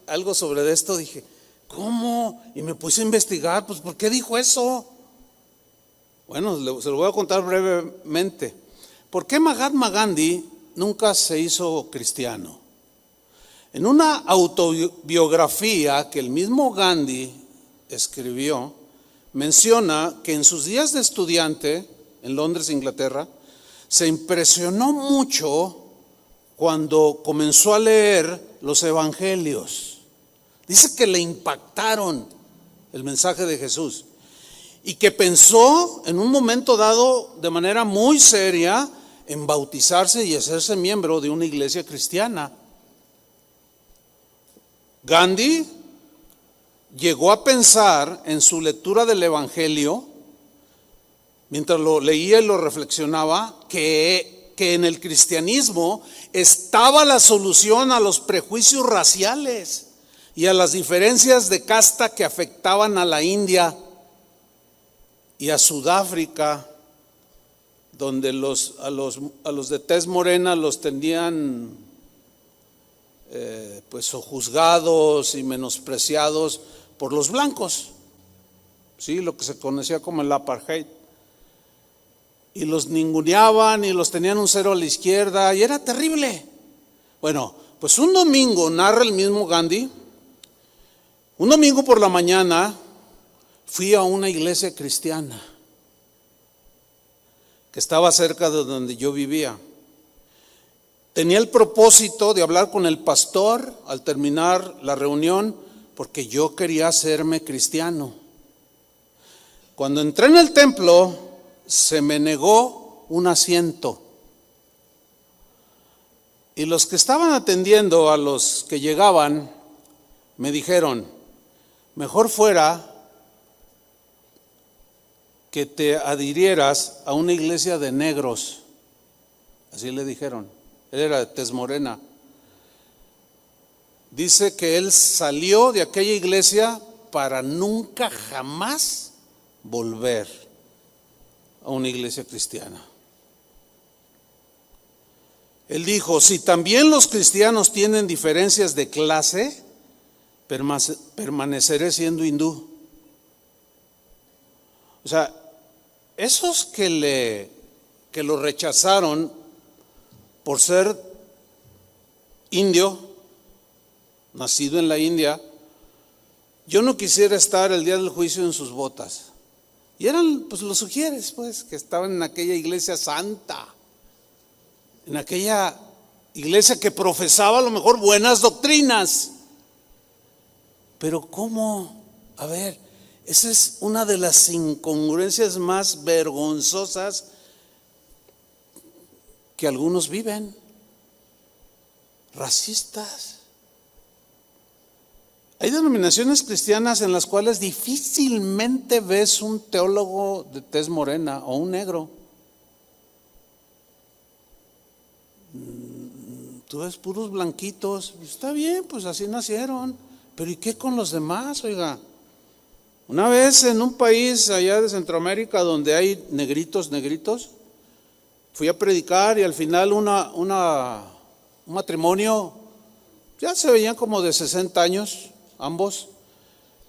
algo sobre esto, dije: ¿cómo? Y me puse a investigar, pues ¿por qué dijo eso? Bueno, se lo voy a contar brevemente. ¿Por qué Mahatma Gandhi nunca se hizo cristiano? En una autobiografía que el mismo Gandhi escribió, menciona que en sus días de estudiante en Londres, Inglaterra, se impresionó mucho cuando comenzó a leer los evangelios. Dice que le impactaron el mensaje de Jesús y que pensó en un momento dado de manera muy seria en bautizarse y hacerse miembro de una iglesia cristiana. Gandhi llegó a pensar en su lectura del evangelio, mientras lo leía y lo reflexionaba, que en el cristianismo estaba la solución a los prejuicios raciales y a las diferencias de casta que afectaban a la India y a Sudáfrica, donde a los de tez morena los tenían pues o juzgados y menospreciados por los blancos, sí, lo que se conocía como el apartheid, y los ninguneaban y los tenían un cero a la izquierda y era terrible. Bueno, pues un domingo, narra el mismo Gandhi, un domingo por la mañana fui a una iglesia cristiana que estaba cerca de donde yo vivía. Tenía el propósito de hablar con el pastor al terminar la reunión, porque yo quería hacerme cristiano. Cuando entré en el templo, se me negó un asiento. Y los que estaban atendiendo a los que llegaban, me dijeron, mejor fuera que te adhirieras a una iglesia de negros. Así le dijeron. Él era de tez morena. Dice que él salió de aquella iglesia para nunca jamás volver a una iglesia cristiana. Él dijo, si también los cristianos tienen diferencias de clase, permaneceré siendo hindú. O sea, esos que lo rechazaron por ser indio, nacido en la India, yo no quisiera estar el día del juicio en sus botas. Y eran pues los sugieres, pues, que estaban en aquella iglesia santa, en aquella iglesia que profesaba a lo mejor buenas doctrinas. Pero ¿cómo? A ver, esa es una de las incongruencias más vergonzosas que algunos viven, racistas. Hay denominaciones cristianas en las cuales difícilmente ves un teólogo de tez morena o un negro. Tú ves puros blanquitos, está bien, pues así nacieron, pero ¿y qué con los demás? Oiga, una vez en un país allá de Centroamérica donde hay negritos, fui a predicar y al final un matrimonio, ya se veían como de 60 años, ambos.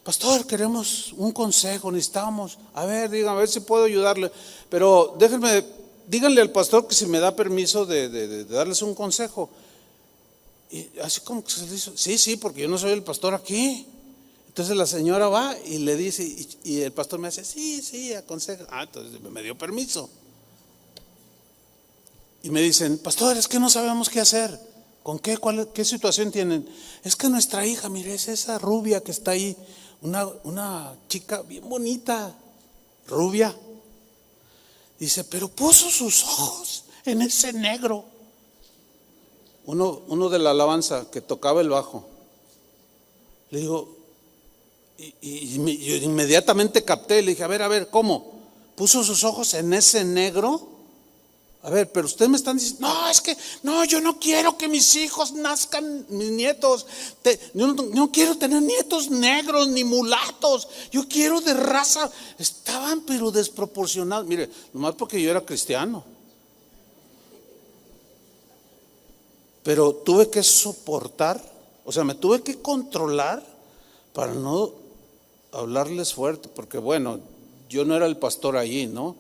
Pastor, queremos un consejo, necesitamos, a ver si puedo ayudarle, pero díganle al pastor que si me da permiso de darles un consejo. Y así como que se le dice, sí, porque yo no soy el pastor aquí. Entonces la señora va y le dice, y el pastor me dice, sí, aconseja. Entonces me dio permiso. Y me dicen, pastor, es que no sabemos qué hacer. ¿Con qué? ¿Qué situación tienen? Es que nuestra hija, mire, es esa rubia que está ahí, una chica bien bonita, rubia. Dice, pero puso sus ojos en ese negro. Uno de la alabanza que tocaba el bajo. Le digo, yo inmediatamente capté, le dije, a ver, ¿cómo? ¿Puso sus ojos en ese negro? A ver, pero ustedes me están diciendo, no, yo no quiero que mis hijos nazcan, mis nietos, yo no quiero tener nietos negros ni mulatos, yo quiero de raza. Estaban pero desproporcionados, mire, nomás porque yo era cristiano. Pero tuve que soportar, o sea, me tuve que controlar para no hablarles fuerte, porque bueno, yo no era el pastor allí, ¿no?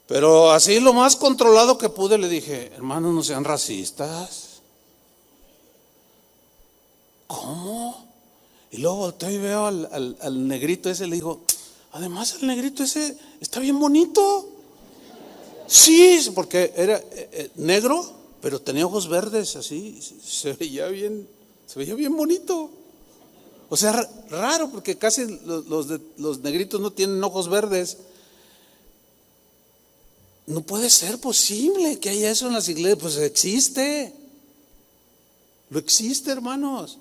Pero así lo más controlado que pude le dije, hermanos, no sean racistas. Y luego volteo y veo al negrito ese, le digo, además el negrito ese está bien bonito. Sí, porque era negro, pero tenía ojos verdes, así, se veía bien bonito. O sea, raro, porque casi los negritos no tienen ojos verdes. No puede ser posible que haya eso en las iglesias. Pues existe. Lo existe, hermanos.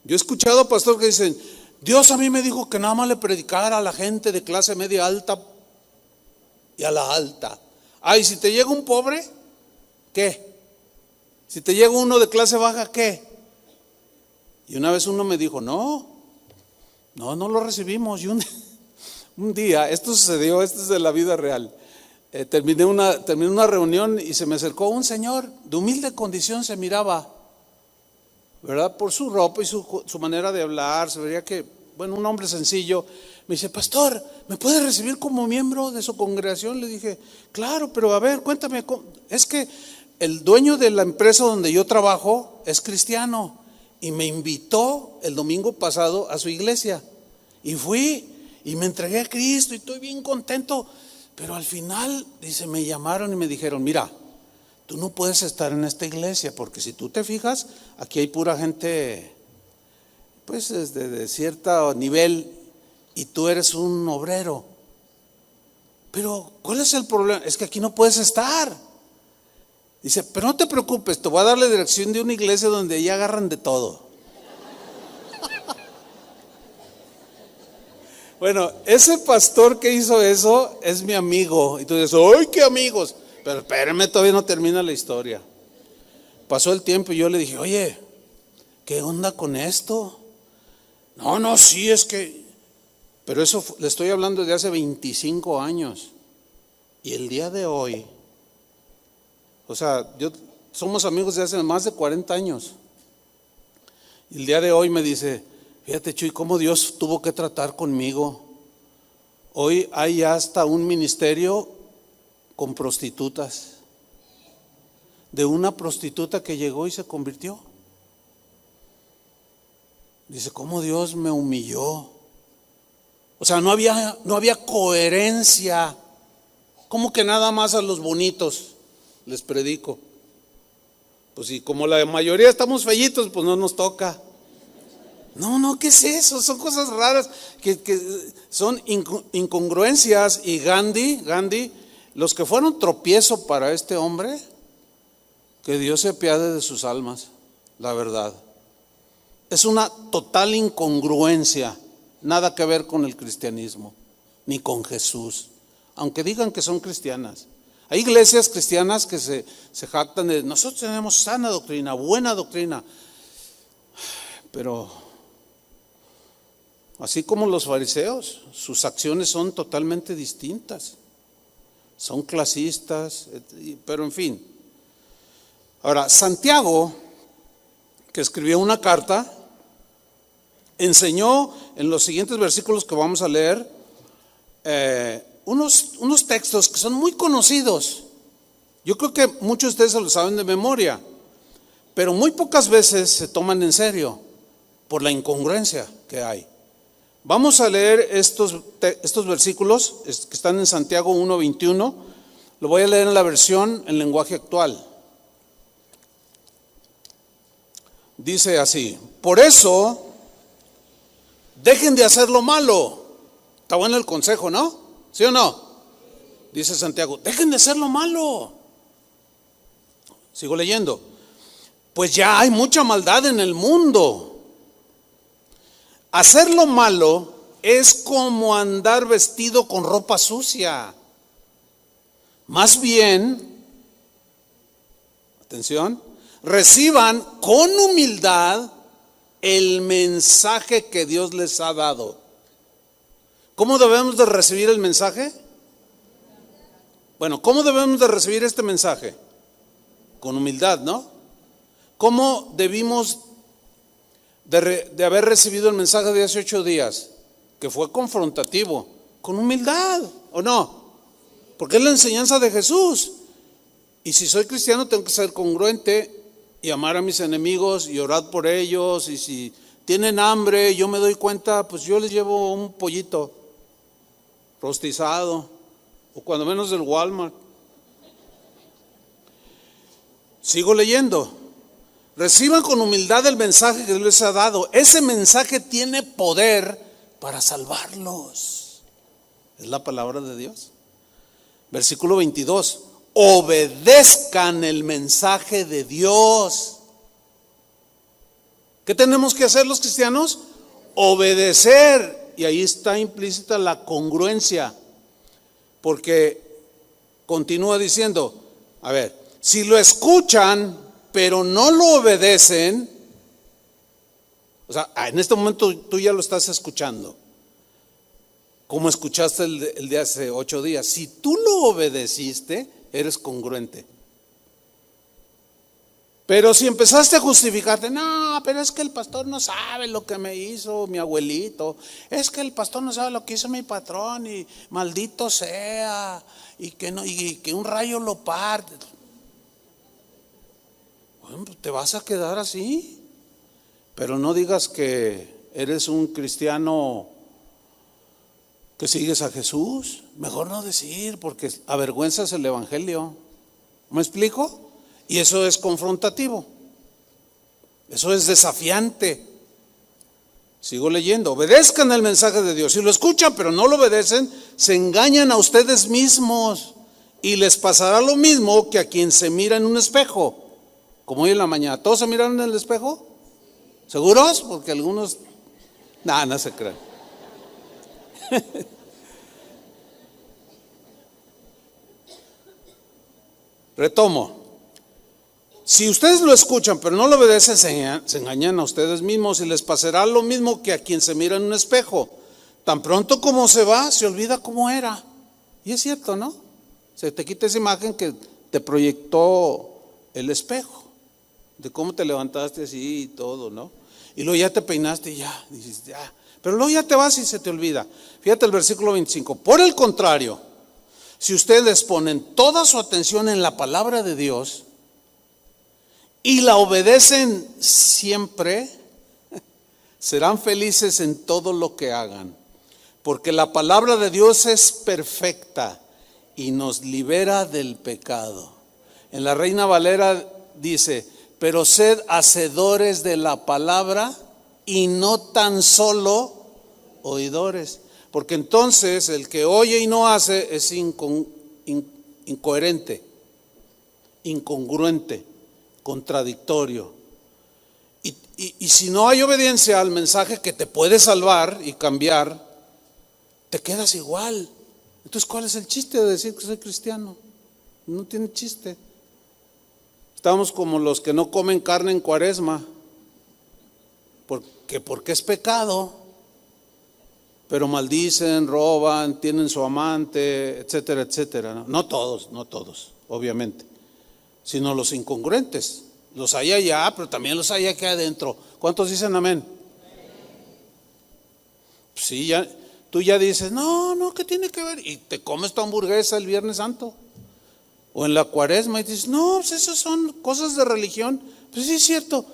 Yo he escuchado a pastores que dicen, Dios a mí me dijo que nada más le predicara a la gente de clase media alta y a la alta. Ay, si te llega un pobre, ¿qué? Si te llega uno de clase baja, ¿qué? Y una vez uno me dijo, no lo recibimos. Y un día, esto sucedió, esto es de la vida real. Terminé una reunión y se me acercó un señor de humilde condición, se miraba, ¿verdad? Por su ropa y su manera de hablar, se vería que, bueno, un hombre sencillo. Me dice, pastor, ¿me puede recibir como miembro de su congregación? Le dije, claro, pero a ver, cuéntame. Es que el dueño de la empresa donde yo trabajo es cristiano y me invitó el domingo pasado a su iglesia. Y fui y me entregué a Cristo y estoy bien contento. Pero al final, dice, me llamaron y me dijeron, mira, tú no puedes estar en esta iglesia porque si tú te fijas, aquí hay pura gente, pues de cierto nivel y tú eres un obrero. Pero, ¿cuál es el problema? Es que aquí no puedes estar. Dice, pero no te preocupes, te voy a dar la dirección de una iglesia donde ya agarran de todo. Bueno, ese pastor que hizo eso es mi amigo. Y tú dices, ¡ay, qué amigos! Pero espérame, todavía no termina la historia. Pasó el tiempo y yo le dije, oye, ¿qué onda con esto? No, sí, es que... Pero eso le estoy hablando de hace 25 años. Y el día de hoy, o sea, somos amigos de hace más de 40 años. Y el día de hoy me dice, fíjate, Chuy, cómo Dios tuvo que tratar conmigo. Hoy hay hasta un ministerio con prostitutas. De una prostituta que llegó y se convirtió. Dice, cómo Dios me humilló. O sea, no había coherencia. ¿Cómo que nada más a los bonitos les predico? Pues si como la mayoría estamos fellitos, pues no nos toca. No, ¿qué es eso? Son cosas raras que son incongruencias. Y Gandhi, los que fueron tropiezo para este hombre, que Dios se apiade de sus almas, la verdad. Es una total incongruencia, nada que ver con el cristianismo, ni con Jesús, aunque digan que son cristianas. Hay iglesias cristianas que se jactan de, nosotros tenemos sana doctrina, buena doctrina, pero así como los fariseos, sus acciones son totalmente distintas, son clasistas, pero en fin. Ahora, Santiago, que escribió una carta, enseñó en los siguientes versículos que vamos a leer unos textos que son muy conocidos. Yo creo que muchos de ustedes se lo saben de memoria, pero muy pocas veces se toman en serio por la incongruencia que hay. Vamos a leer estos versículos que están en Santiago 1:21. Lo voy a leer en la versión en lenguaje actual. Dice así: por eso, dejen de hacer lo malo. Está bueno el consejo, ¿no? ¿Sí o no? Dice Santiago, dejen de hacer lo malo. Sigo leyendo. Pues ya hay mucha maldad en el mundo. Hacer lo malo es como andar vestido con ropa sucia. Más bien, atención, reciban con humildad el mensaje que Dios les ha dado. ¿Cómo debemos de recibir el mensaje? Bueno, ¿cómo debemos de recibir este mensaje? Con humildad, ¿no? ¿Cómo debimos de haber recibido el mensaje de hace 8 días? Que fue confrontativo, con humildad, ¿o no? Porque es la enseñanza de Jesús. Y si soy cristiano tengo que ser congruente y amar a mis enemigos y orad por ellos, y si tienen hambre, yo me doy cuenta, pues yo les llevo un pollito rostizado, o cuando menos del Walmart. Sigo leyendo. Reciban con humildad el mensaje que Dios les ha dado. Ese mensaje tiene poder para salvarlos. Es la palabra de Dios. Versículo 22. Obedezcan el mensaje de Dios. ¿Qué tenemos que hacer los cristianos? Obedecer. Y ahí está implícita la congruencia. Porque continúa diciendo, a ver, si lo escuchan pero no lo obedecen, o sea, en este momento tú ya lo estás escuchando, como escuchaste el de hace 8 días. Si tú lo obedeciste, eres congruente. Pero si empezaste a justificarte, no, pero es que el pastor no sabe lo que me hizo mi abuelito, es que el pastor no sabe lo que hizo mi patrón, y maldito sea, y que un rayo lo parte. Bueno, pues te vas a quedar así. Pero no digas que eres un cristiano que sigues a Jesús. Mejor no decir, porque avergüenzas el evangelio. ¿Me explico? Y eso es confrontativo. Eso es desafiante. Sigo leyendo. Obedezcan el mensaje de Dios. Si lo escuchan pero no lo obedecen, se engañan a ustedes mismos, y les pasará lo mismo que a quien se mira en un espejo. Como hoy en la mañana, ¿todos se miraron en el espejo? ¿Seguros? Porque algunos, no se crean. Retomo. Si ustedes lo escuchan pero no lo obedecen, se engañan a ustedes mismos, y les pasará lo mismo que a quien se mira en un espejo. Tan pronto como se va, se olvida cómo era. Y es cierto, ¿no? Se te quita esa imagen que te proyectó el espejo, de cómo te levantaste así y todo, ¿no? Y luego ya te peinaste y ya, dices, ya. Pero luego ya te vas y se te olvida. Fíjate el versículo 25. Por el contrario, si ustedes ponen toda su atención en la palabra de Dios y la obedecen siempre, serán felices en todo lo que hagan. Porque la palabra de Dios es perfecta y nos libera del pecado. En la Reina Valera dice, pero sed hacedores de la palabra y no tan solo oidores. Porque entonces el que oye y no hace es incoherente, incongruente, contradictorio. Y si no hay obediencia al mensaje que te puede salvar y cambiar, te quedas igual. Entonces, ¿cuál es el chiste de decir que soy cristiano? No tiene chiste. Estamos como los que no comen carne en Cuaresma, porque es pecado, pero maldicen, roban, tienen su amante, etcétera, etcétera. No todos, obviamente, sino los incongruentes. Los hay allá, pero también los hay aquí adentro. ¿Cuántos dicen amén? Sí, tú ya dices, no, ¿qué tiene que ver? Y te comes tu hamburguesa el Viernes Santo. O en la Cuaresma y dices, no, pues esas son cosas de religión. Pues sí es cierto.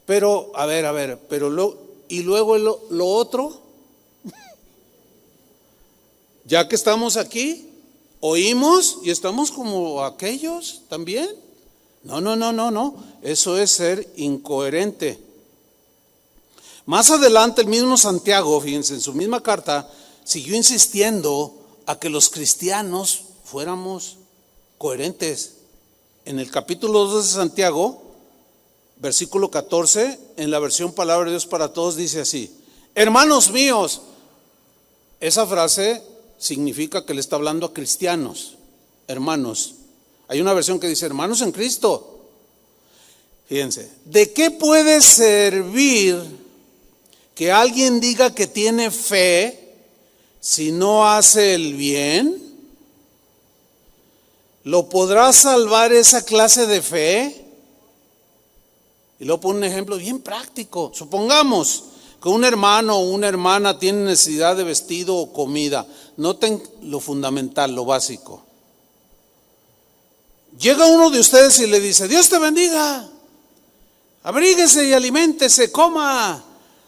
Pero, a ver, pero luego lo otro. Ya que estamos aquí, oímos y estamos como aquellos también. No. Eso es ser incoherente. Más adelante el mismo Santiago, fíjense, en su misma carta, siguió insistiendo a que los cristianos fuéramos coherentes. En el capítulo 2 de Santiago, versículo 14, en la versión Palabra de Dios para Todos, dice así: hermanos míos. Esa frase significa que le está hablando a cristianos, hermanos. Hay una versión que dice hermanos en Cristo. Fíjense, ¿de qué puede servir que alguien diga que tiene fe si no hace el bien? ¿Lo podrá salvar esa clase de fe? Y luego pone un ejemplo bien práctico. Supongamos que un hermano o una hermana tiene necesidad de vestido o comida. Noten lo fundamental, lo básico. Llega uno de ustedes y le dice: Dios te bendiga. abríguese y aliméntese, coma.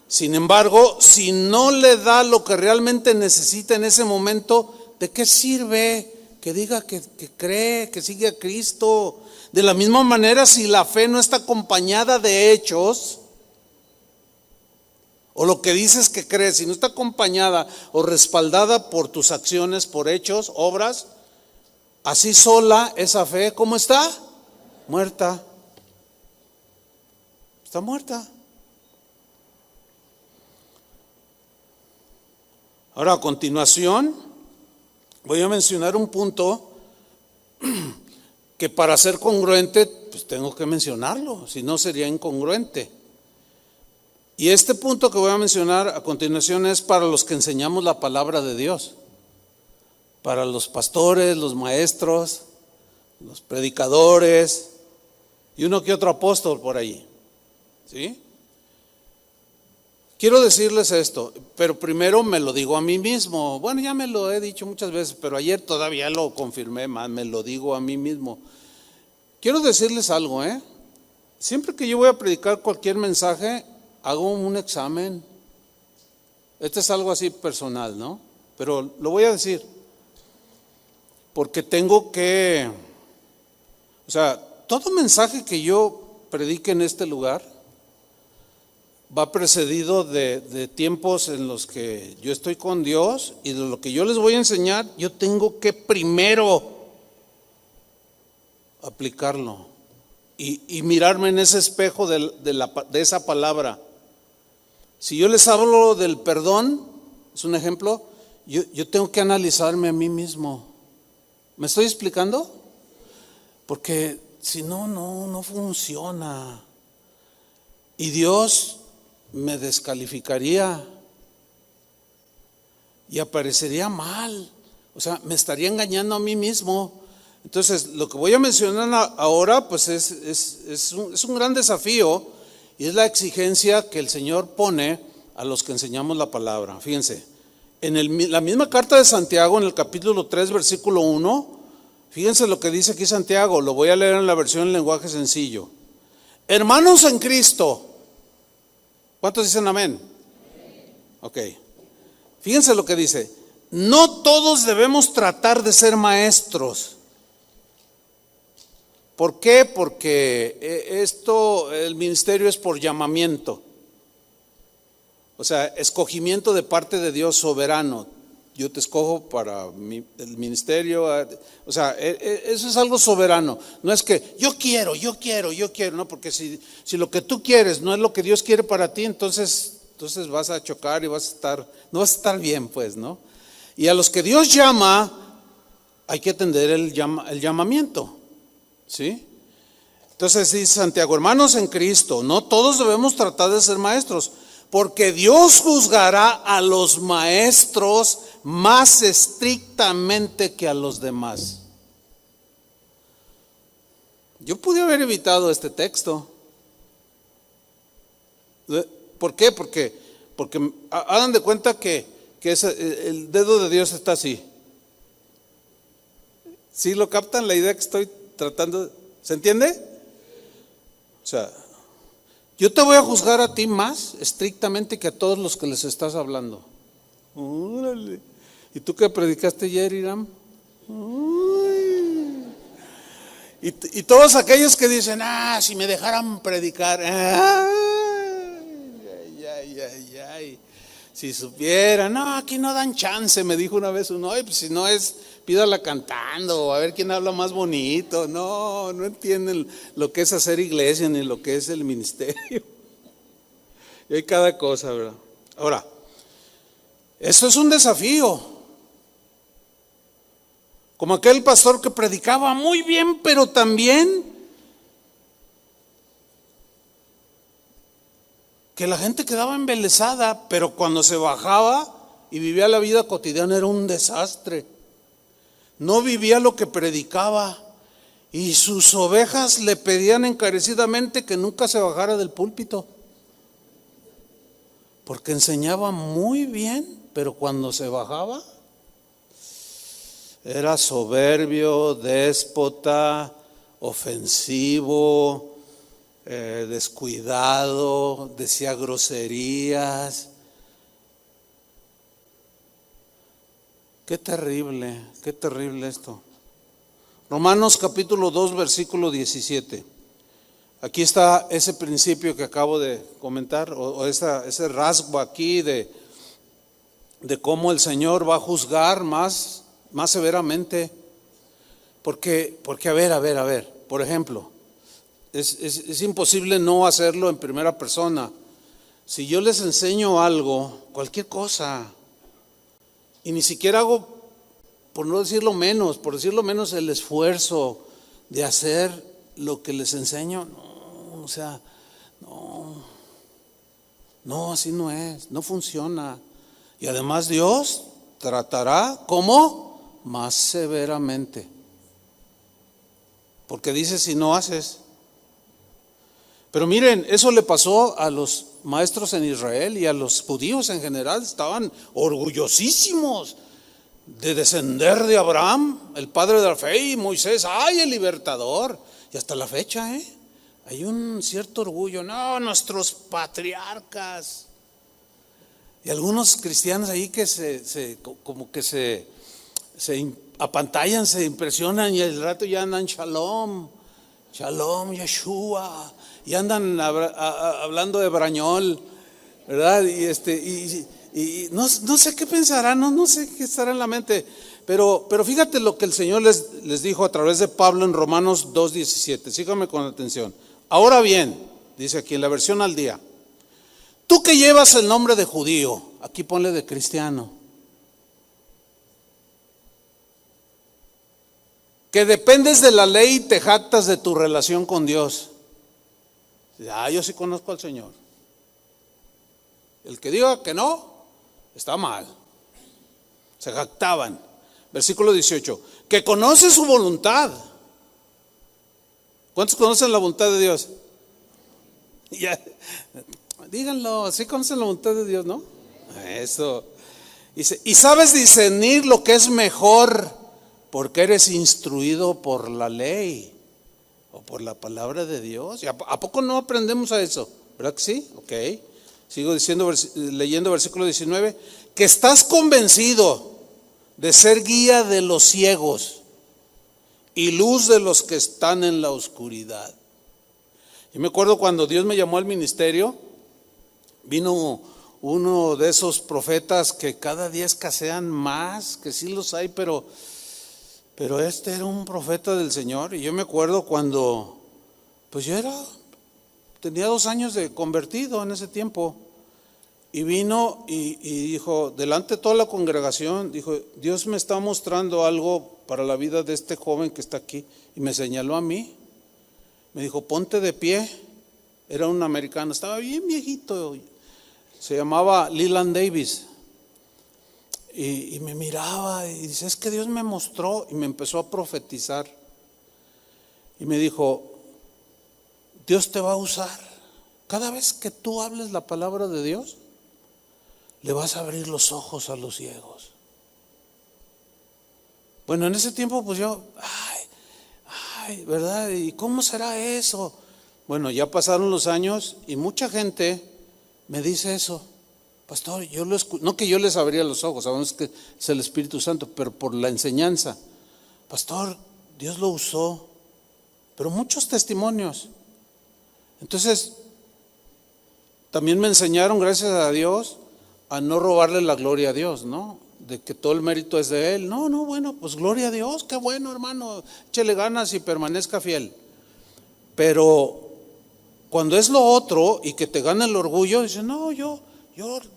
Sin embargo, si no le da lo que realmente necesita en ese momento, ¿de qué sirve que diga que cree, que sigue a Cristo? De la misma manera, si la fe no está acompañada de hechos, o lo que dices que crees, si no está acompañada o respaldada por tus acciones, por hechos, obras, así sola esa fe, ¿cómo está? Muerta. Está muerta. Ahora, a continuación, voy a mencionar un punto que para ser congruente, pues tengo que mencionarlo, si no sería incongruente. Y este punto que voy a mencionar a continuación es para los que enseñamos la palabra de Dios, para los pastores, los maestros, los predicadores y uno que otro apóstol por ahí, ¿sí? Quiero decirles esto, pero primero me lo digo a mí mismo. Bueno, ya me lo he dicho muchas veces, pero ayer todavía lo confirmé más, me lo digo a mí mismo. Quiero decirles algo, siempre que yo voy a predicar cualquier mensaje, hago un examen. Este es algo así personal, ¿no? Pero lo voy a decir, porque tengo que, todo mensaje que yo predique en este lugar va precedido de tiempos en los que yo estoy con Dios, y de lo que yo les voy a enseñar, yo tengo que primero aplicarlo y mirarme en ese espejo de esa palabra. Si yo les hablo del perdón, es un ejemplo, yo tengo que analizarme a mí mismo. ¿Me estoy explicando? Porque si no, no funciona. Y Dios me descalificaría y aparecería mal, me estaría engañando a mí mismo. Entonces, lo que voy a mencionar ahora, pues es un gran desafío, y es la exigencia que el Señor pone a los que enseñamos la palabra. Fíjense, en la misma carta de Santiago, en el capítulo 3, versículo 1, fíjense lo que dice aquí Santiago, lo voy a leer en la versión en lenguaje sencillo. Hermanos en Cristo, ¿cuántos dicen amén? Ok. Fíjense lo que dice. No todos debemos tratar de ser maestros. ¿Por qué? Porque el ministerio es por llamamiento. Escogimiento de parte de Dios soberano. Yo te escojo para el ministerio. Eso es algo soberano. No es que yo quiero, no, porque si lo que tú quieres no es lo que Dios quiere para ti, entonces vas a chocar y no vas a estar bien, pues, ¿no? Y a los que Dios llama, hay que atender el llamamiento, ¿sí? Entonces dice Santiago, hermanos en Cristo, no todos debemos tratar de ser maestros, porque Dios juzgará a los maestros más estrictamente que a los demás. Yo pude haber evitado este texto. ¿Por qué? Porque hagan de cuenta que el dedo de Dios está así. ¿Sí lo captan la idea que estoy tratando? ¿Se entiende? Yo te voy a juzgar a ti más estrictamente que a todos los que les estás hablando. ¡Órale! ¿Y tú qué predicaste ayer, Iram? Y todos aquellos que dicen, si me dejaran predicar, si supieran, no, aquí no dan chance, me dijo una vez uno, pues si no es, pídala cantando, a ver quién habla más bonito. No entienden lo que es hacer iglesia ni lo que es el ministerio. Y hay cada cosa, ¿verdad? Ahora, eso es un desafío. Como aquel pastor que predicaba muy bien, pero también que la gente quedaba embelesada, pero cuando se bajaba y vivía la vida cotidiana era un desastre. No vivía lo que predicaba, y sus ovejas le pedían encarecidamente que nunca se bajara del púlpito, porque enseñaba muy bien, pero cuando se bajaba era soberbio, déspota, ofensivo, descuidado, decía groserías. Qué terrible esto. Romanos capítulo 2, versículo 17. Aquí está ese principio que acabo de comentar, o ese rasgo aquí de cómo el Señor va a juzgar más severamente. Porque a ver, por ejemplo, es imposible no hacerlo en primera persona. Si yo les enseño algo, cualquier cosa, y ni siquiera hago, por decirlo menos, el esfuerzo de hacer lo que les enseño, no, así no es, no funciona. Y además Dios tratará ¿cómo? Más severamente. Porque dice si no haces. Pero miren, eso le pasó a los maestros en Israel y a los judíos en general. Estaban orgullosísimos de descender de Abraham, el padre de la fe, y Moisés, ¡ay, el libertador! Y hasta la fecha, hay un cierto orgullo. No, nuestros patriarcas. Y algunos cristianos ahí que se apantallan, se impresionan, y al rato ya andan Shalom, Yeshua, y andan hablando de brañol, ¿verdad? Y no sé qué pensarán, no sé qué estará en la mente, pero fíjate lo que el Señor les dijo a través de Pablo en Romanos 2:17. Síganme con atención. Ahora bien, dice aquí en la versión al día, tú que llevas el nombre de judío, aquí ponle de cristiano, que dependes de la ley y te jactas de tu relación con Dios. Yo sí conozco al Señor. El que diga que no, está mal. Se jactaban. Versículo 18, que conoce su voluntad. ¿Cuántos conocen la voluntad de Dios? Ya, díganlo, ¿sí conocen la voluntad de Dios, no? Eso. Dice, y sabes discernir lo que es mejor, porque eres instruido por la ley o por la palabra de Dios. ¿A poco no aprendemos a eso? ¿Verdad que sí? Ok. Sigo leyendo versículo 19, que estás convencido de ser guía de los ciegos y luz de los que están en la oscuridad. Yo me acuerdo cuando Dios me llamó al ministerio, vino uno de esos profetas que cada día escasean más, que sí los hay, pero este era un profeta del Señor. Y yo me acuerdo cuando, pues yo tenía 2 años de convertido en ese tiempo, y vino y dijo, delante de toda la congregación, dijo, Dios me está mostrando algo para la vida de este joven que está aquí, y me señaló a mí, me dijo, ponte de pie. Era un americano, estaba bien viejito, se llamaba Leland Davis, y me miraba y dice, es que Dios me mostró, y me empezó a profetizar, y me dijo, Dios te va a usar. Cada vez que tú hables la palabra de Dios, le vas a abrir los ojos a los ciegos. Bueno, en ese tiempo pues yo, ¿verdad? ¿Y cómo será eso? Bueno, ya pasaron los años y mucha gente me dice eso. Pastor, no que yo les abriera los ojos, sabemos que es el Espíritu Santo, pero por la enseñanza. Pastor, Dios lo usó, pero muchos testimonios. Entonces, también me enseñaron, gracias a Dios, a no robarle la gloria a Dios, ¿no? De que todo el mérito es de Él. No, bueno, pues gloria a Dios, qué bueno, hermano, échele ganas y permanezca fiel. Pero cuando es lo otro y que te gana el orgullo, dice, no, yo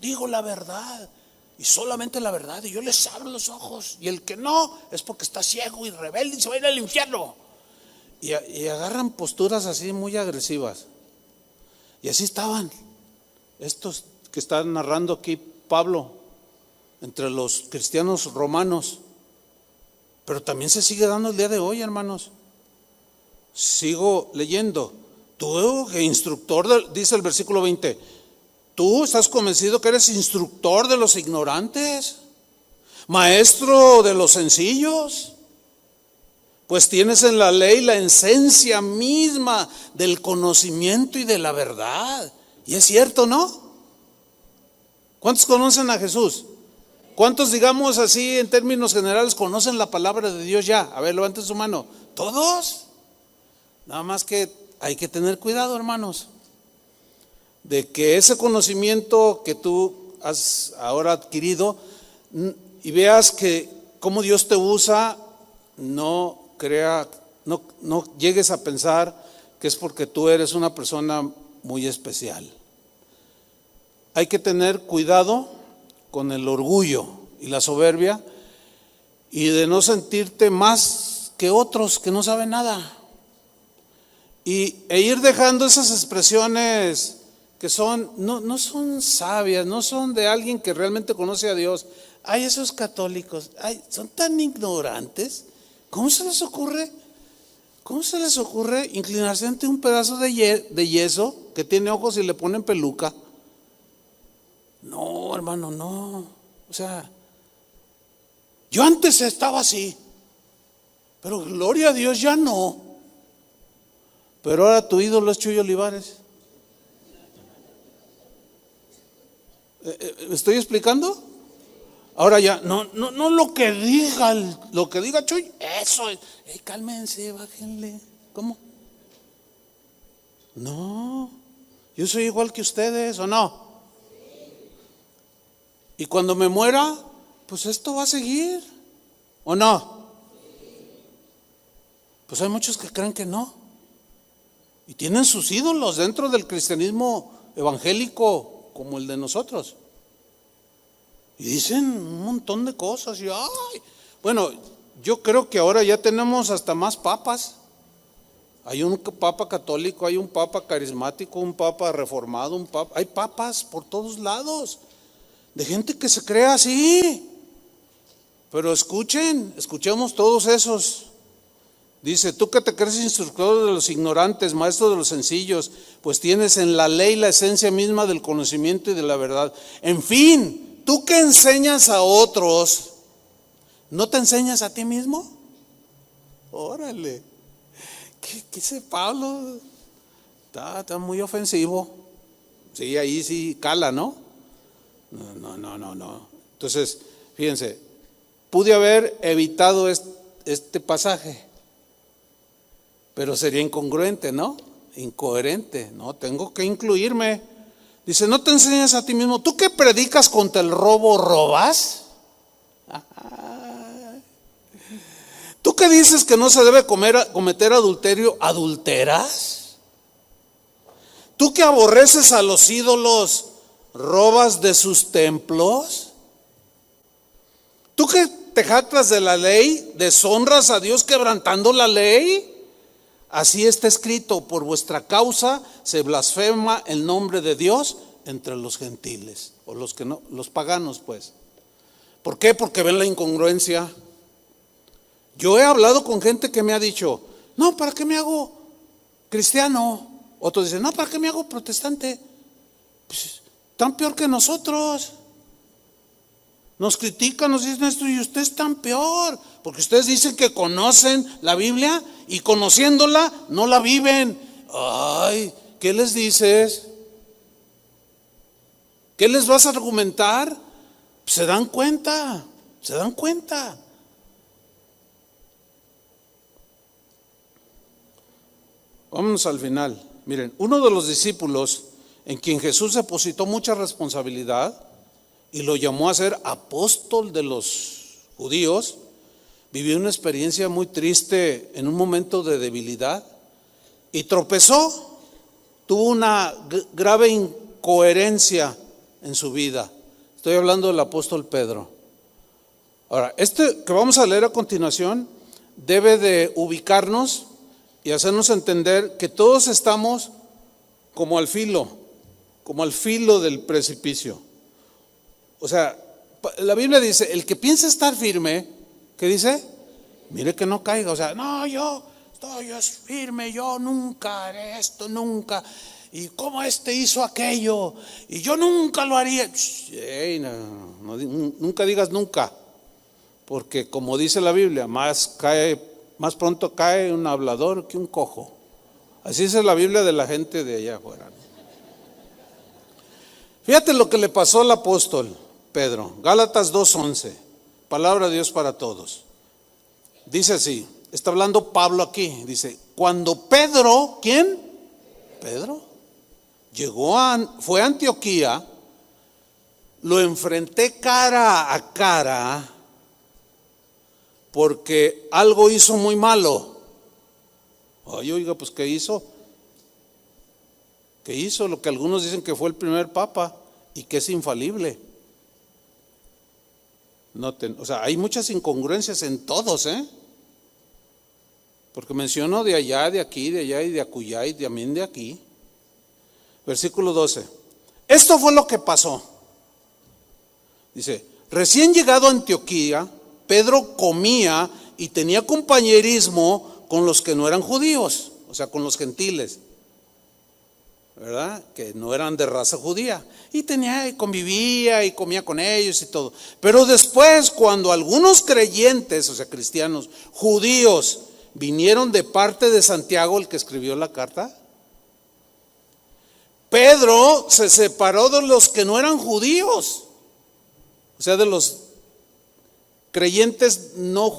digo la verdad y solamente la verdad, y yo les abro los ojos, y el que no es porque está ciego y rebelde y se va a ir al infierno. Y agarran posturas así muy agresivas. Y así estaban estos que está narrando aquí Pablo entre los cristianos romanos. Pero también se sigue dando el día de hoy, hermanos. Sigo leyendo. Tú, instructor, dice el versículo 20, ¿tú estás convencido que eres instructor de los ignorantes? ¿Maestro de los sencillos? Pues tienes en la ley la esencia misma del conocimiento y de la verdad. Y es cierto, ¿no? ¿Cuántos conocen a Jesús? ¿Cuántos, digamos así, en términos generales, conocen la palabra de Dios ya? A ver, levanten su mano. ¿Todos? Nada más que hay que tener cuidado, hermanos, de que ese conocimiento que tú has ahora adquirido y veas que cómo Dios te usa, no llegues a pensar que es porque tú eres una persona muy especial. Hay que tener cuidado con el orgullo y la soberbia y de no sentirte más que otros que no saben nada. E ir dejando esas expresiones que no son sabias, no son de alguien que realmente conoce a Dios. Ay, esos católicos, ay, son tan ignorantes. ¿Cómo se les ocurre? ¿Cómo se les ocurre inclinarse ante un pedazo de yeso que tiene ojos y le ponen peluca? No, hermano, no. O sea, yo antes estaba así, pero gloria a Dios ya no. Pero ahora tu ídolo es Chuy Olivares. ¿Me estoy explicando? Ahora ya, no lo que diga Chuy, eso es. Cálmense, bájenle. ¿Cómo? No, yo soy igual que ustedes, ¿o no? Y cuando me muera, pues esto va a seguir, ¿o no? Pues hay muchos que creen que no. Y tienen sus ídolos dentro del cristianismo evangélico como el de nosotros. Y dicen un montón de cosas. Y bueno, yo creo que ahora ya tenemos hasta más papas. Hay un papa católico, hay un papa carismático, un papa reformado, hay papas por todos lados. De gente que se cree así. Pero escuchemos todos esos. Dice, tú que te crees instructor de los ignorantes, maestro de los sencillos, pues tienes en la ley la esencia misma del conocimiento y de la verdad. En fin, tú que enseñas a otros, ¿no te enseñas a ti mismo? Órale, ¿qué dice Pablo? Está muy ofensivo. Sí, ahí sí cala, ¿no? No. Entonces, fíjense, pude haber evitado este pasaje, pero sería incongruente, ¿no? Incoherente, ¿no? Tengo que incluirme. Dice, no te enseñas a ti mismo. ¿Tú que predicas contra el robo, robas? ¿Tú que dices que no se debe cometer adulterio, adulteras? ¿Tú que aborreces a los ídolos, robas de sus templos? ¿Tú que te jactas de la ley, deshonras a Dios quebrantando la ley? Así está escrito, por vuestra causa se blasfema el nombre de Dios entre los gentiles, o los que no, los paganos pues. ¿Por qué? Porque ven la incongruencia. Yo he hablado con gente que me ha dicho, no, ¿para qué me hago cristiano? Otros dicen, no, ¿para qué me hago protestante? Pues tan peor que nosotros. Nos critican, nos dicen esto y ustedes tan peor, porque ustedes dicen que conocen la Biblia y conociéndola no la viven. Ay, ¿qué les dices? ¿Qué les vas a argumentar? Se dan cuenta. Vámonos al final. Miren, uno de los discípulos en quien Jesús depositó mucha responsabilidad y lo llamó a ser apóstol de los judíos, vivió una experiencia muy triste en un momento de debilidad y tropezó, tuvo una grave incoherencia en su vida. Estoy hablando del apóstol Pedro. Ahora, este que vamos a leer a continuación debe de ubicarnos y hacernos entender que todos estamos como al filo del precipicio. O sea, la Biblia dice, el que piensa estar firme, ¿qué dice? Mire que no caiga. O sea, no, yo es firme, yo nunca haré esto, nunca. Y cómo hizo aquello, y yo nunca lo haría. Nunca digas nunca, porque como dice la Biblia, más cae Más pronto cae un hablador que un cojo. Así dice la Biblia de la gente de allá afuera. Fíjate lo que le pasó al apóstol Pedro. Gálatas 2:11. Palabra de Dios para todos. Dice así, está hablando Pablo aquí. Dice, cuando Pedro, ¿quién? Pedro. Fue a Antioquía, lo enfrenté cara a cara porque algo hizo muy malo. Ay, oiga, pues ¿qué hizo? ¿Qué hizo? Lo que algunos dicen que fue el primer papa y que es infalible. Noten, o sea, hay muchas incongruencias en todos, porque menciono de allá, de aquí, de allá y de acullá y también de aquí. Versículo 12. Esto fue lo que pasó. Dice, recién llegado a Antioquía, Pedro comía y tenía compañerismo con los que no eran judíos, o sea, con los gentiles, ¿verdad? Que no eran de raza judía. Y convivía y comía con ellos y todo. Pero después, cuando algunos creyentes, o sea, cristianos, judíos, vinieron de parte de Santiago, el que escribió la carta, Pedro se separó de los que no eran judíos, o sea, de los creyentes no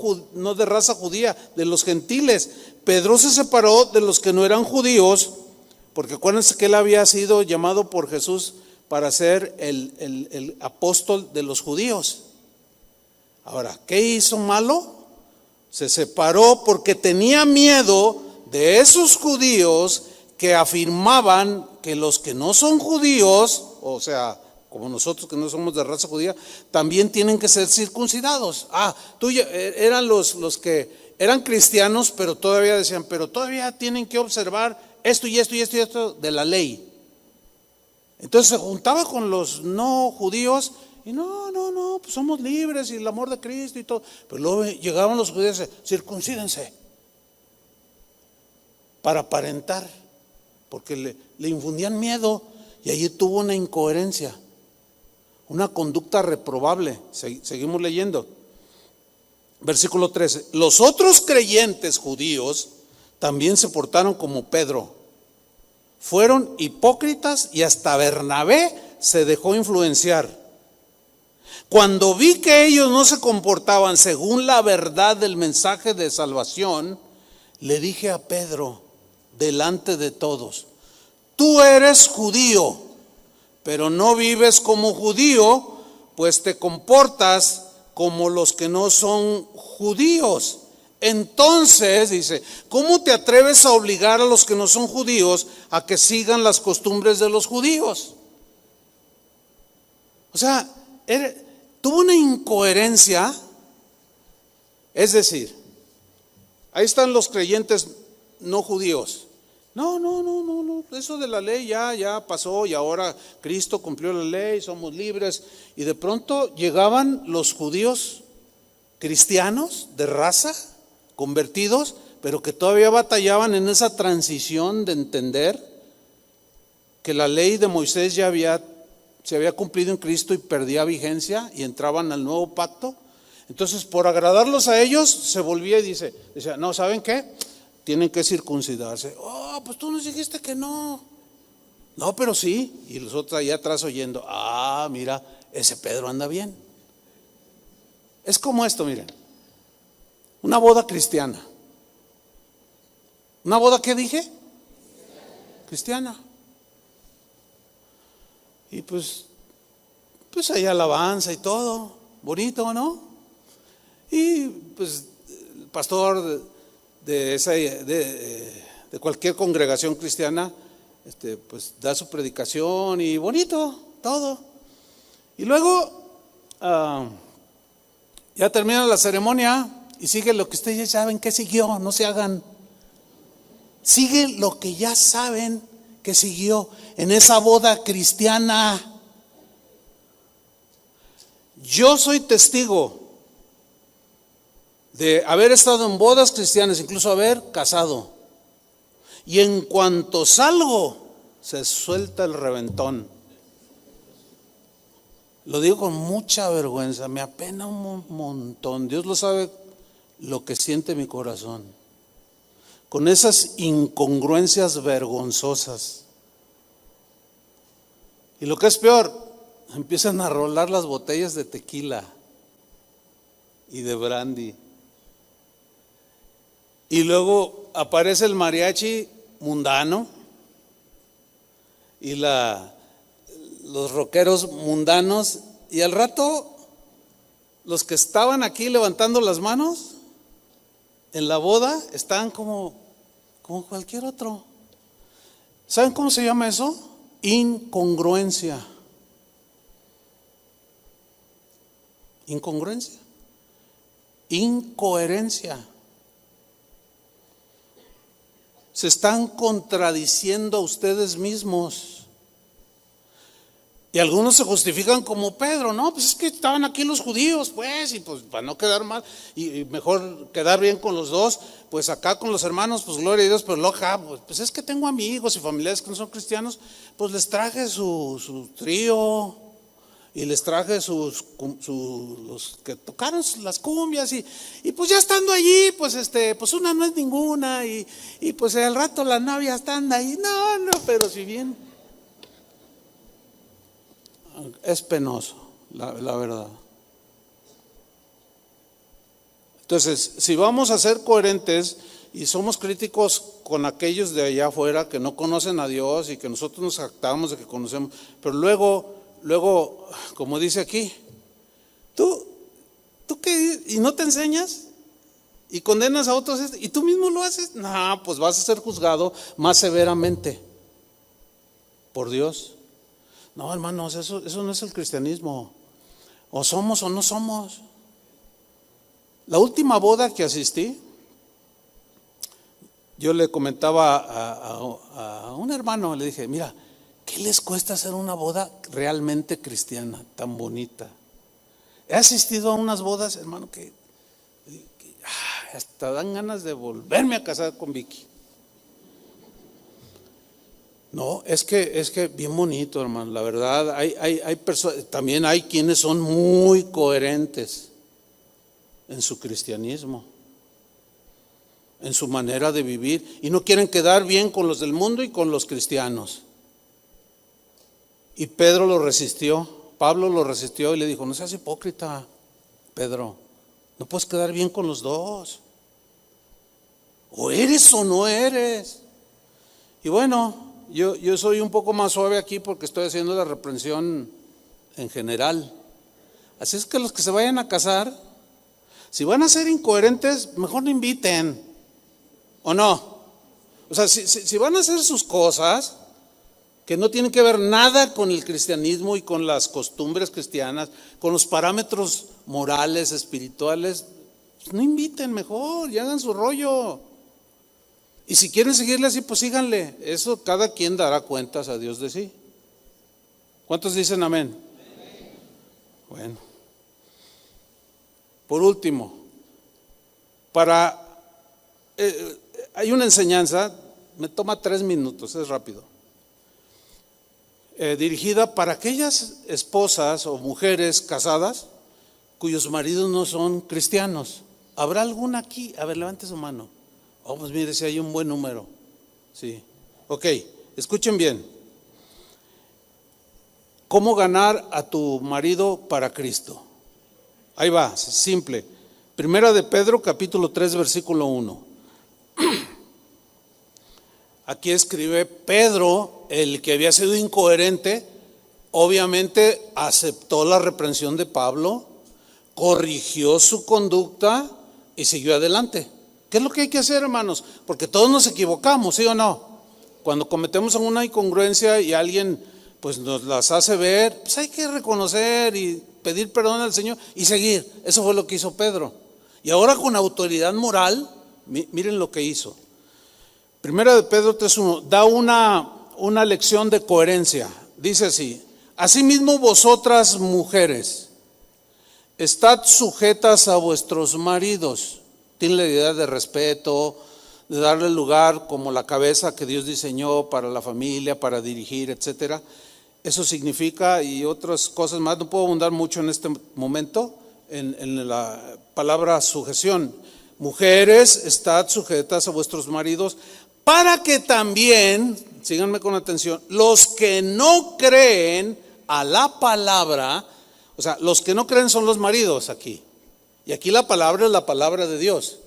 de raza judía, de los gentiles. Pedro se separó de los que no eran judíos, porque acuérdense que él había sido llamado por Jesús para ser el apóstol de los judíos. Ahora, ¿qué hizo malo? Se separó porque tenía miedo de esos judíos que afirmaban que los que no son judíos, o sea, como nosotros que no somos de raza judía, también tienen que ser circuncidados. Eran los que eran cristianos, pero todavía decían, pero todavía tienen que observar esto y esto y esto y esto de la ley. Entonces se juntaba con los no judíos y no, pues somos libres y el amor de Cristo y todo. Pero luego llegaban los judíos y decían, circuncídense para aparentar, porque le infundían miedo y allí tuvo una incoherencia, una conducta reprobable. Seguimos leyendo. Versículo 13. Los otros creyentes judíos también se portaron como Pedro. Fueron hipócritas y hasta Bernabé se dejó influenciar. Cuando vi que ellos no se comportaban según la verdad del mensaje de salvación, le dije a Pedro delante de todos, tú eres judío, pero no vives como judío, pues te comportas como los que no son judíos. Entonces, dice, ¿cómo te atreves a obligar a los que no son judíos a que sigan las costumbres de los judíos? O sea, tuvo una incoherencia. Es decir, ahí están los creyentes no judíos. No, eso de la ley ya pasó y ahora Cristo cumplió la ley, somos libres. Y de pronto llegaban los judíos cristianos de raza, convertidos, pero que todavía batallaban en esa transición de entender que la ley de Moisés se había cumplido en Cristo y perdía vigencia y entraban al nuevo pacto. Entonces, por agradarlos a ellos, se volvía y decía, no, ¿saben qué? Tienen que circuncidarse. Oh, pues tú nos dijiste que no. No, pero sí. Y los otros allá atrás oyendo, mira, ese Pedro anda bien. Es como esto, miren. Una boda cristiana. ¿Una boda qué dije? Cristiana. Y pues hay alabanza y todo. Bonito, ¿no? Y pues el pastor de cualquier congregación cristiana, pues da su predicación y bonito, todo. Y luego ya termina la ceremonia y sigue lo que ustedes ya saben que siguió, no se hagan. Sigue lo que ya saben que siguió en esa boda cristiana. Yo soy testigo de haber estado en bodas cristianas, incluso haber casado. Y en cuanto salgo, se suelta el reventón. Lo digo con mucha vergüenza, me apena un montón. Dios lo sabe lo que siente mi corazón, con esas incongruencias vergonzosas. Y lo que es peor, empiezan a rolar las botellas de tequila y de brandy. Y luego aparece el mariachi mundano y los rockeros mundanos, y al rato los que estaban aquí levantando las manos en la boda están como cualquier otro. ¿Saben cómo se llama eso? Incongruencia. Incongruencia. Incoherencia. Se están contradiciendo a ustedes mismos. Y algunos se justifican como Pedro, no, pues es que estaban aquí los judíos, pues, y pues para no quedar mal, y mejor quedar bien con los dos, pues acá con los hermanos, pues gloria a Dios, pero luego acá, pues es que tengo amigos y familiares que no son cristianos, pues les traje su trío, y les traje los que tocaron las cumbias, y pues ya estando allí, pues pues una no es ninguna, y pues al rato la novia está ahí, no, pero si bien. Es penoso, la verdad. Entonces, si vamos a ser coherentes y somos críticos con aquellos de allá afuera que no conocen a Dios y que nosotros nos jactamos de que conocemos, pero luego, como dice aquí, ¿tú qué? ¿Y no te enseñas? ¿Y condenas a otros? ¿Y tú mismo lo haces? No, pues vas a ser juzgado más severamente por Dios. No, hermanos, eso no es el cristianismo. O somos o no somos. La última boda que asistí, yo le comentaba a un hermano, le dije, mira, ¿qué les cuesta hacer una boda realmente cristiana, tan bonita? He asistido a unas bodas, hermano, que hasta dan ganas de volverme a casar con Vicky. No, es que bien bonito, hermano, la verdad, hay personas, también hay quienes son muy coherentes en su cristianismo, en su manera de vivir, y no quieren quedar bien con los del mundo y con los cristianos. Y Pedro lo resistió, Pablo lo resistió y le dijo, no seas hipócrita, Pedro, no puedes quedar bien con los dos, o eres o no eres. Y bueno, yo soy un poco más suave aquí porque estoy haciendo la reprensión en general. Así es que los que se vayan a casar, si van a ser incoherentes, mejor no inviten, ¿o no? O sea, si van a hacer sus cosas que no tienen que ver nada con el cristianismo y con las costumbres cristianas, con los parámetros morales, espirituales, pues no inviten mejor y hagan su rollo. Y si quieren seguirle así, pues síganle. Eso cada quien dará cuentas a Dios de sí. ¿Cuántos dicen amén? Bueno. Por último, hay una enseñanza, me toma 3 minutos, es rápido. Dirigida para aquellas esposas o mujeres casadas cuyos maridos no son cristianos. ¿Habrá alguna aquí? A ver, levante su mano. Oh, pues mire, si hay un buen número. Sí. Ok, escuchen bien. ¿Cómo ganar a tu marido para Cristo? Ahí va, simple. Primera de Pedro, capítulo 3, versículo 1. Aquí escribe Pedro, el que había sido incoherente, obviamente aceptó la reprensión de Pablo, corrigió su conducta y siguió adelante. ¿Qué es lo que hay que hacer, hermanos? Porque todos nos equivocamos, ¿sí o no? Cuando cometemos alguna incongruencia y alguien pues nos las hace ver, pues hay que reconocer y pedir perdón al Señor y seguir. Eso fue lo que hizo Pedro. Y ahora con autoridad moral, miren lo que hizo. Primera de Pedro 3:1 da una lección de coherencia. Dice así: asimismo vosotras mujeres, estad sujetas a vuestros maridos. Tienen la idea de respeto, de darle lugar como la cabeza que Dios diseñó para la familia, para dirigir, etcétera. Eso significa, y otras cosas más, no puedo abundar mucho en este momento en la palabra sujeción, Mujeres, estad sujetas a vuestros maridos, para que también, síganme con atención, los que no creen a la palabra, o sea, los que no creen son los maridos aquí. Y aquí la palabra es la palabra de Dios.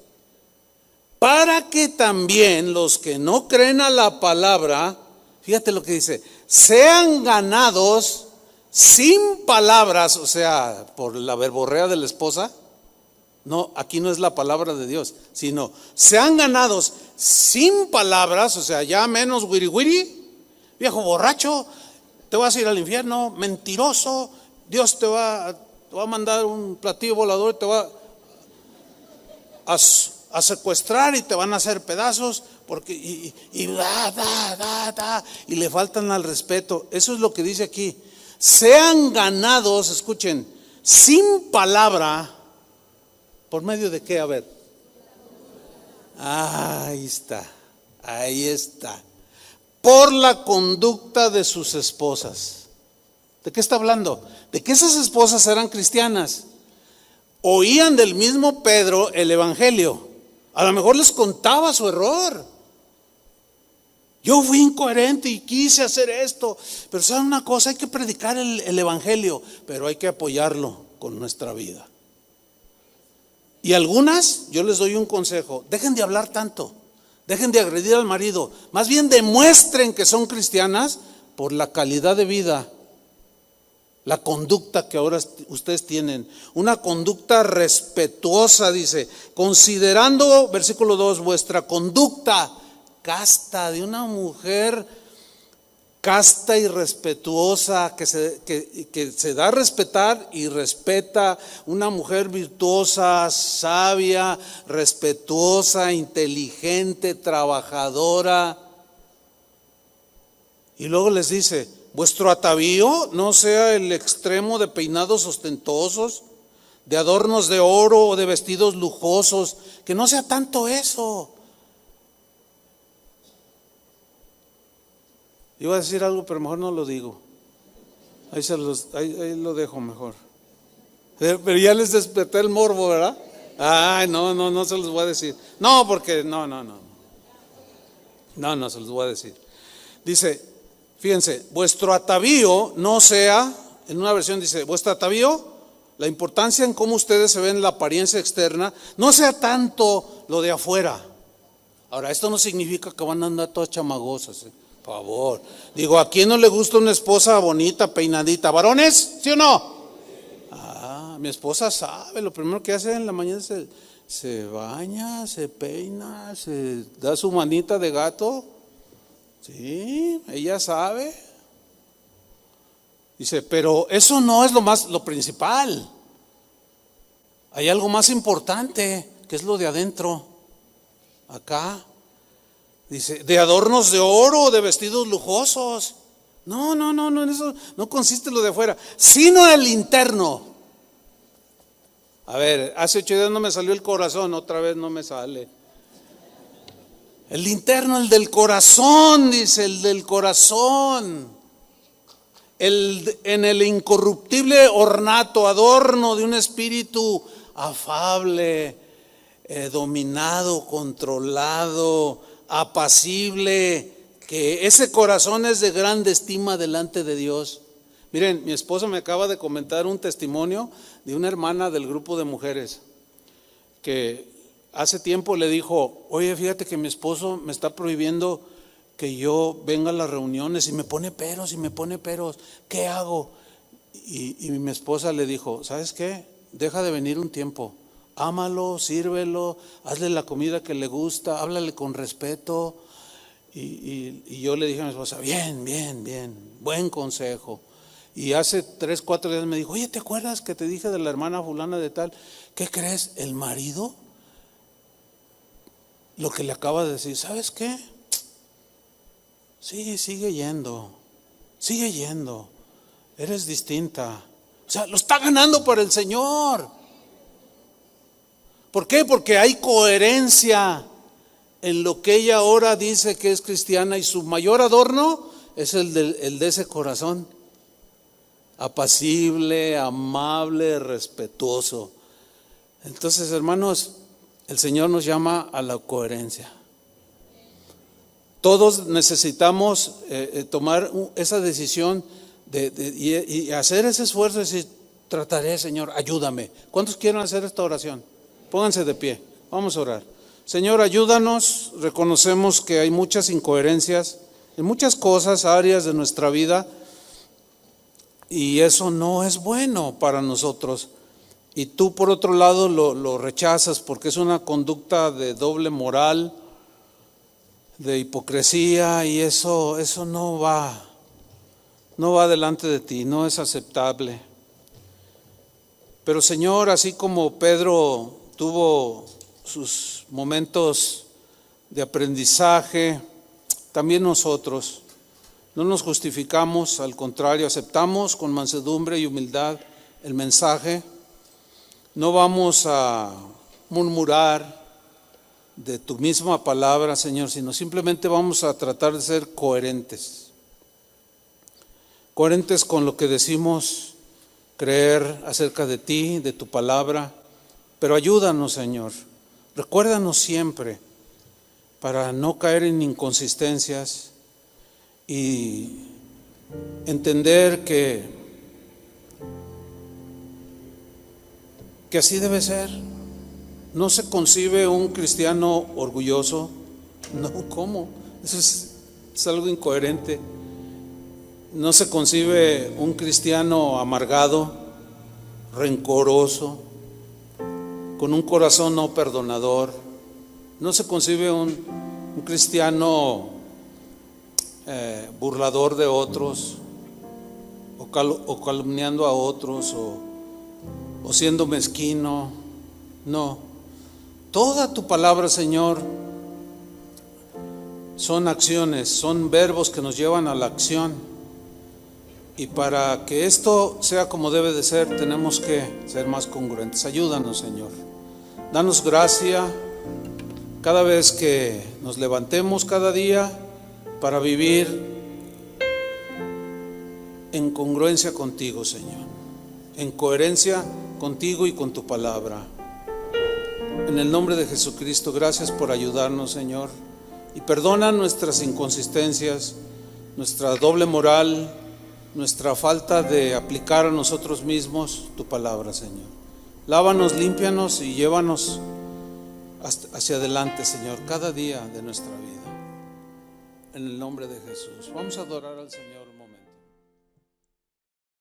Para que también los que no creen a la palabra, fíjate lo que dice, sean ganados sin palabras, o sea, por la verborrea de la esposa. No, aquí no es la palabra de Dios, sino sean ganados sin palabras, o sea, ya menos wiri wiri, viejo borracho, te vas a ir al infierno, mentiroso, Dios te va a mandar un platillo volador y te va a secuestrar y te van a hacer pedazos, porque y le faltan al respeto. Eso es lo que dice aquí. Sean ganados, escuchen, sin palabra. ¿Por medio de qué? A ver. Ahí está. Por la conducta de sus esposas. ¿De qué está hablando? De que esas esposas eran cristianas. Oían del mismo Pedro el evangelio. A lo mejor les contaba su error. Yo fui incoherente y quise hacer esto. Pero ¿saben una cosa? Hay que predicar el evangelio, pero hay que apoyarlo con nuestra vida. Y algunas, yo les doy un consejo, dejen de hablar tanto, dejen de agredir al marido, más bien demuestren que son cristianas por la calidad de vida, la conducta que ahora ustedes tienen, una conducta respetuosa, dice, considerando, versículo 2, vuestra conducta casta, de una mujer casta y respetuosa, que se da a respetar y respeta, una mujer virtuosa, sabia, respetuosa, inteligente, trabajadora. Y luego les dice, vuestro atavío no sea el extremo de peinados ostentosos, de adornos de oro o de vestidos lujosos, que no sea tanto eso. Iba a decir algo, pero mejor no lo digo. Ahí lo dejo mejor. Pero ya les desperté el morbo, ¿verdad? Ay, no se los voy a decir. No, porque no se los voy a decir. Dice, fíjense, vuestro atavío no sea, en una versión dice, vuestro atavío, la importancia en cómo ustedes se ven en la apariencia externa, no sea tanto lo de afuera. Ahora, esto no significa que van a andar todas chamagosas, Por favor. Digo, ¿a quién no le gusta una esposa bonita, peinadita? ¿Varones? ¿Sí o no? Mi esposa sabe, lo primero que hace en la mañana se baña, se peina, se da su manita de gato. Sí, ella sabe. Dice, pero eso no es lo principal. Hay algo más importante, que es lo de adentro. Acá. Dice, de adornos de oro, de vestidos lujosos. No, en eso no consiste lo de afuera, sino el interno. A ver, hace 8 días no me salió el corazón, otra vez no me sale. El interno, el del corazón, dice, el del corazón. En el incorruptible ornato, adorno de un espíritu afable, dominado, controlado, apacible, que ese corazón es de grande estima delante de Dios. Miren, mi esposa me acaba de comentar un testimonio de una hermana del grupo de mujeres que hace tiempo le dijo, oye, fíjate que mi esposo me está prohibiendo que yo venga a las reuniones y me pone peros, ¿qué hago? Y mi esposa le dijo, ¿sabes qué? Deja de venir un tiempo, ámalo, sírvelo, hazle la comida que le gusta, háblale con respeto. Y yo le dije a mi esposa, bien, buen consejo. Y hace 3, 4 días me dijo, oye, ¿te acuerdas que te dije de la hermana fulana de tal? ¿Qué crees? El marido, lo que le acaba de decir, ¿sabes qué? Sí, sigue yendo, eres distinta. O sea, lo está ganando por el Señor. ¿Por qué? Porque hay coherencia en lo que ella ahora dice que es cristiana, y su mayor adorno es el de ese corazón apacible, amable, respetuoso. Entonces, hermanos, El Señor nos llama a la coherencia. Todos necesitamos tomar esa decisión y hacer ese esfuerzo de decir, trataré, Señor, ayúdame. ¿Cuántos quieren hacer esta oración? Pónganse de pie, vamos a orar. Señor, ayúdanos. Reconocemos que hay muchas incoherencias en muchas cosas, áreas de nuestra vida, y eso no es bueno para nosotros. Y tú, por otro lado, lo rechazas porque es una conducta de doble moral, de hipocresía, y eso no va delante de ti, no es aceptable. Pero Señor, así como Pedro tuvo sus momentos de aprendizaje, también nosotros no nos justificamos, al contrario, aceptamos con mansedumbre y humildad el mensaje. No vamos a murmurar de tu misma palabra, Señor, sino simplemente vamos a tratar de ser coherentes con lo que decimos, creer acerca de ti, de tu palabra. Pero ayúdanos, Señor, recuérdanos siempre para no caer en inconsistencias y entender que así debe ser. No se concibe un cristiano orgulloso. No, ¿cómo? Eso es algo incoherente. No se concibe un cristiano amargado, rencoroso, con un corazón no perdonador. No se concibe un cristiano burlador de otros, o calumniando a otros, o siendo mezquino. No. Toda tu palabra, Señor, son acciones, son verbos que nos llevan a la acción. Y para que esto sea como debe de ser, tenemos que ser más congruentes. Ayúdanos, Señor. Danos gracia cada vez que nos levantemos cada día para vivir en congruencia contigo, Señor. En coherencia contigo y con tu palabra. En el nombre de Jesucristo, gracias por ayudarnos, Señor. Y perdona nuestras inconsistencias, nuestra doble moral, nuestra falta de aplicar a nosotros mismos tu palabra, Señor. Lávanos, límpianos y llévanos hacia adelante, Señor, cada día de nuestra vida. En el nombre de Jesús. Vamos a adorar al Señor.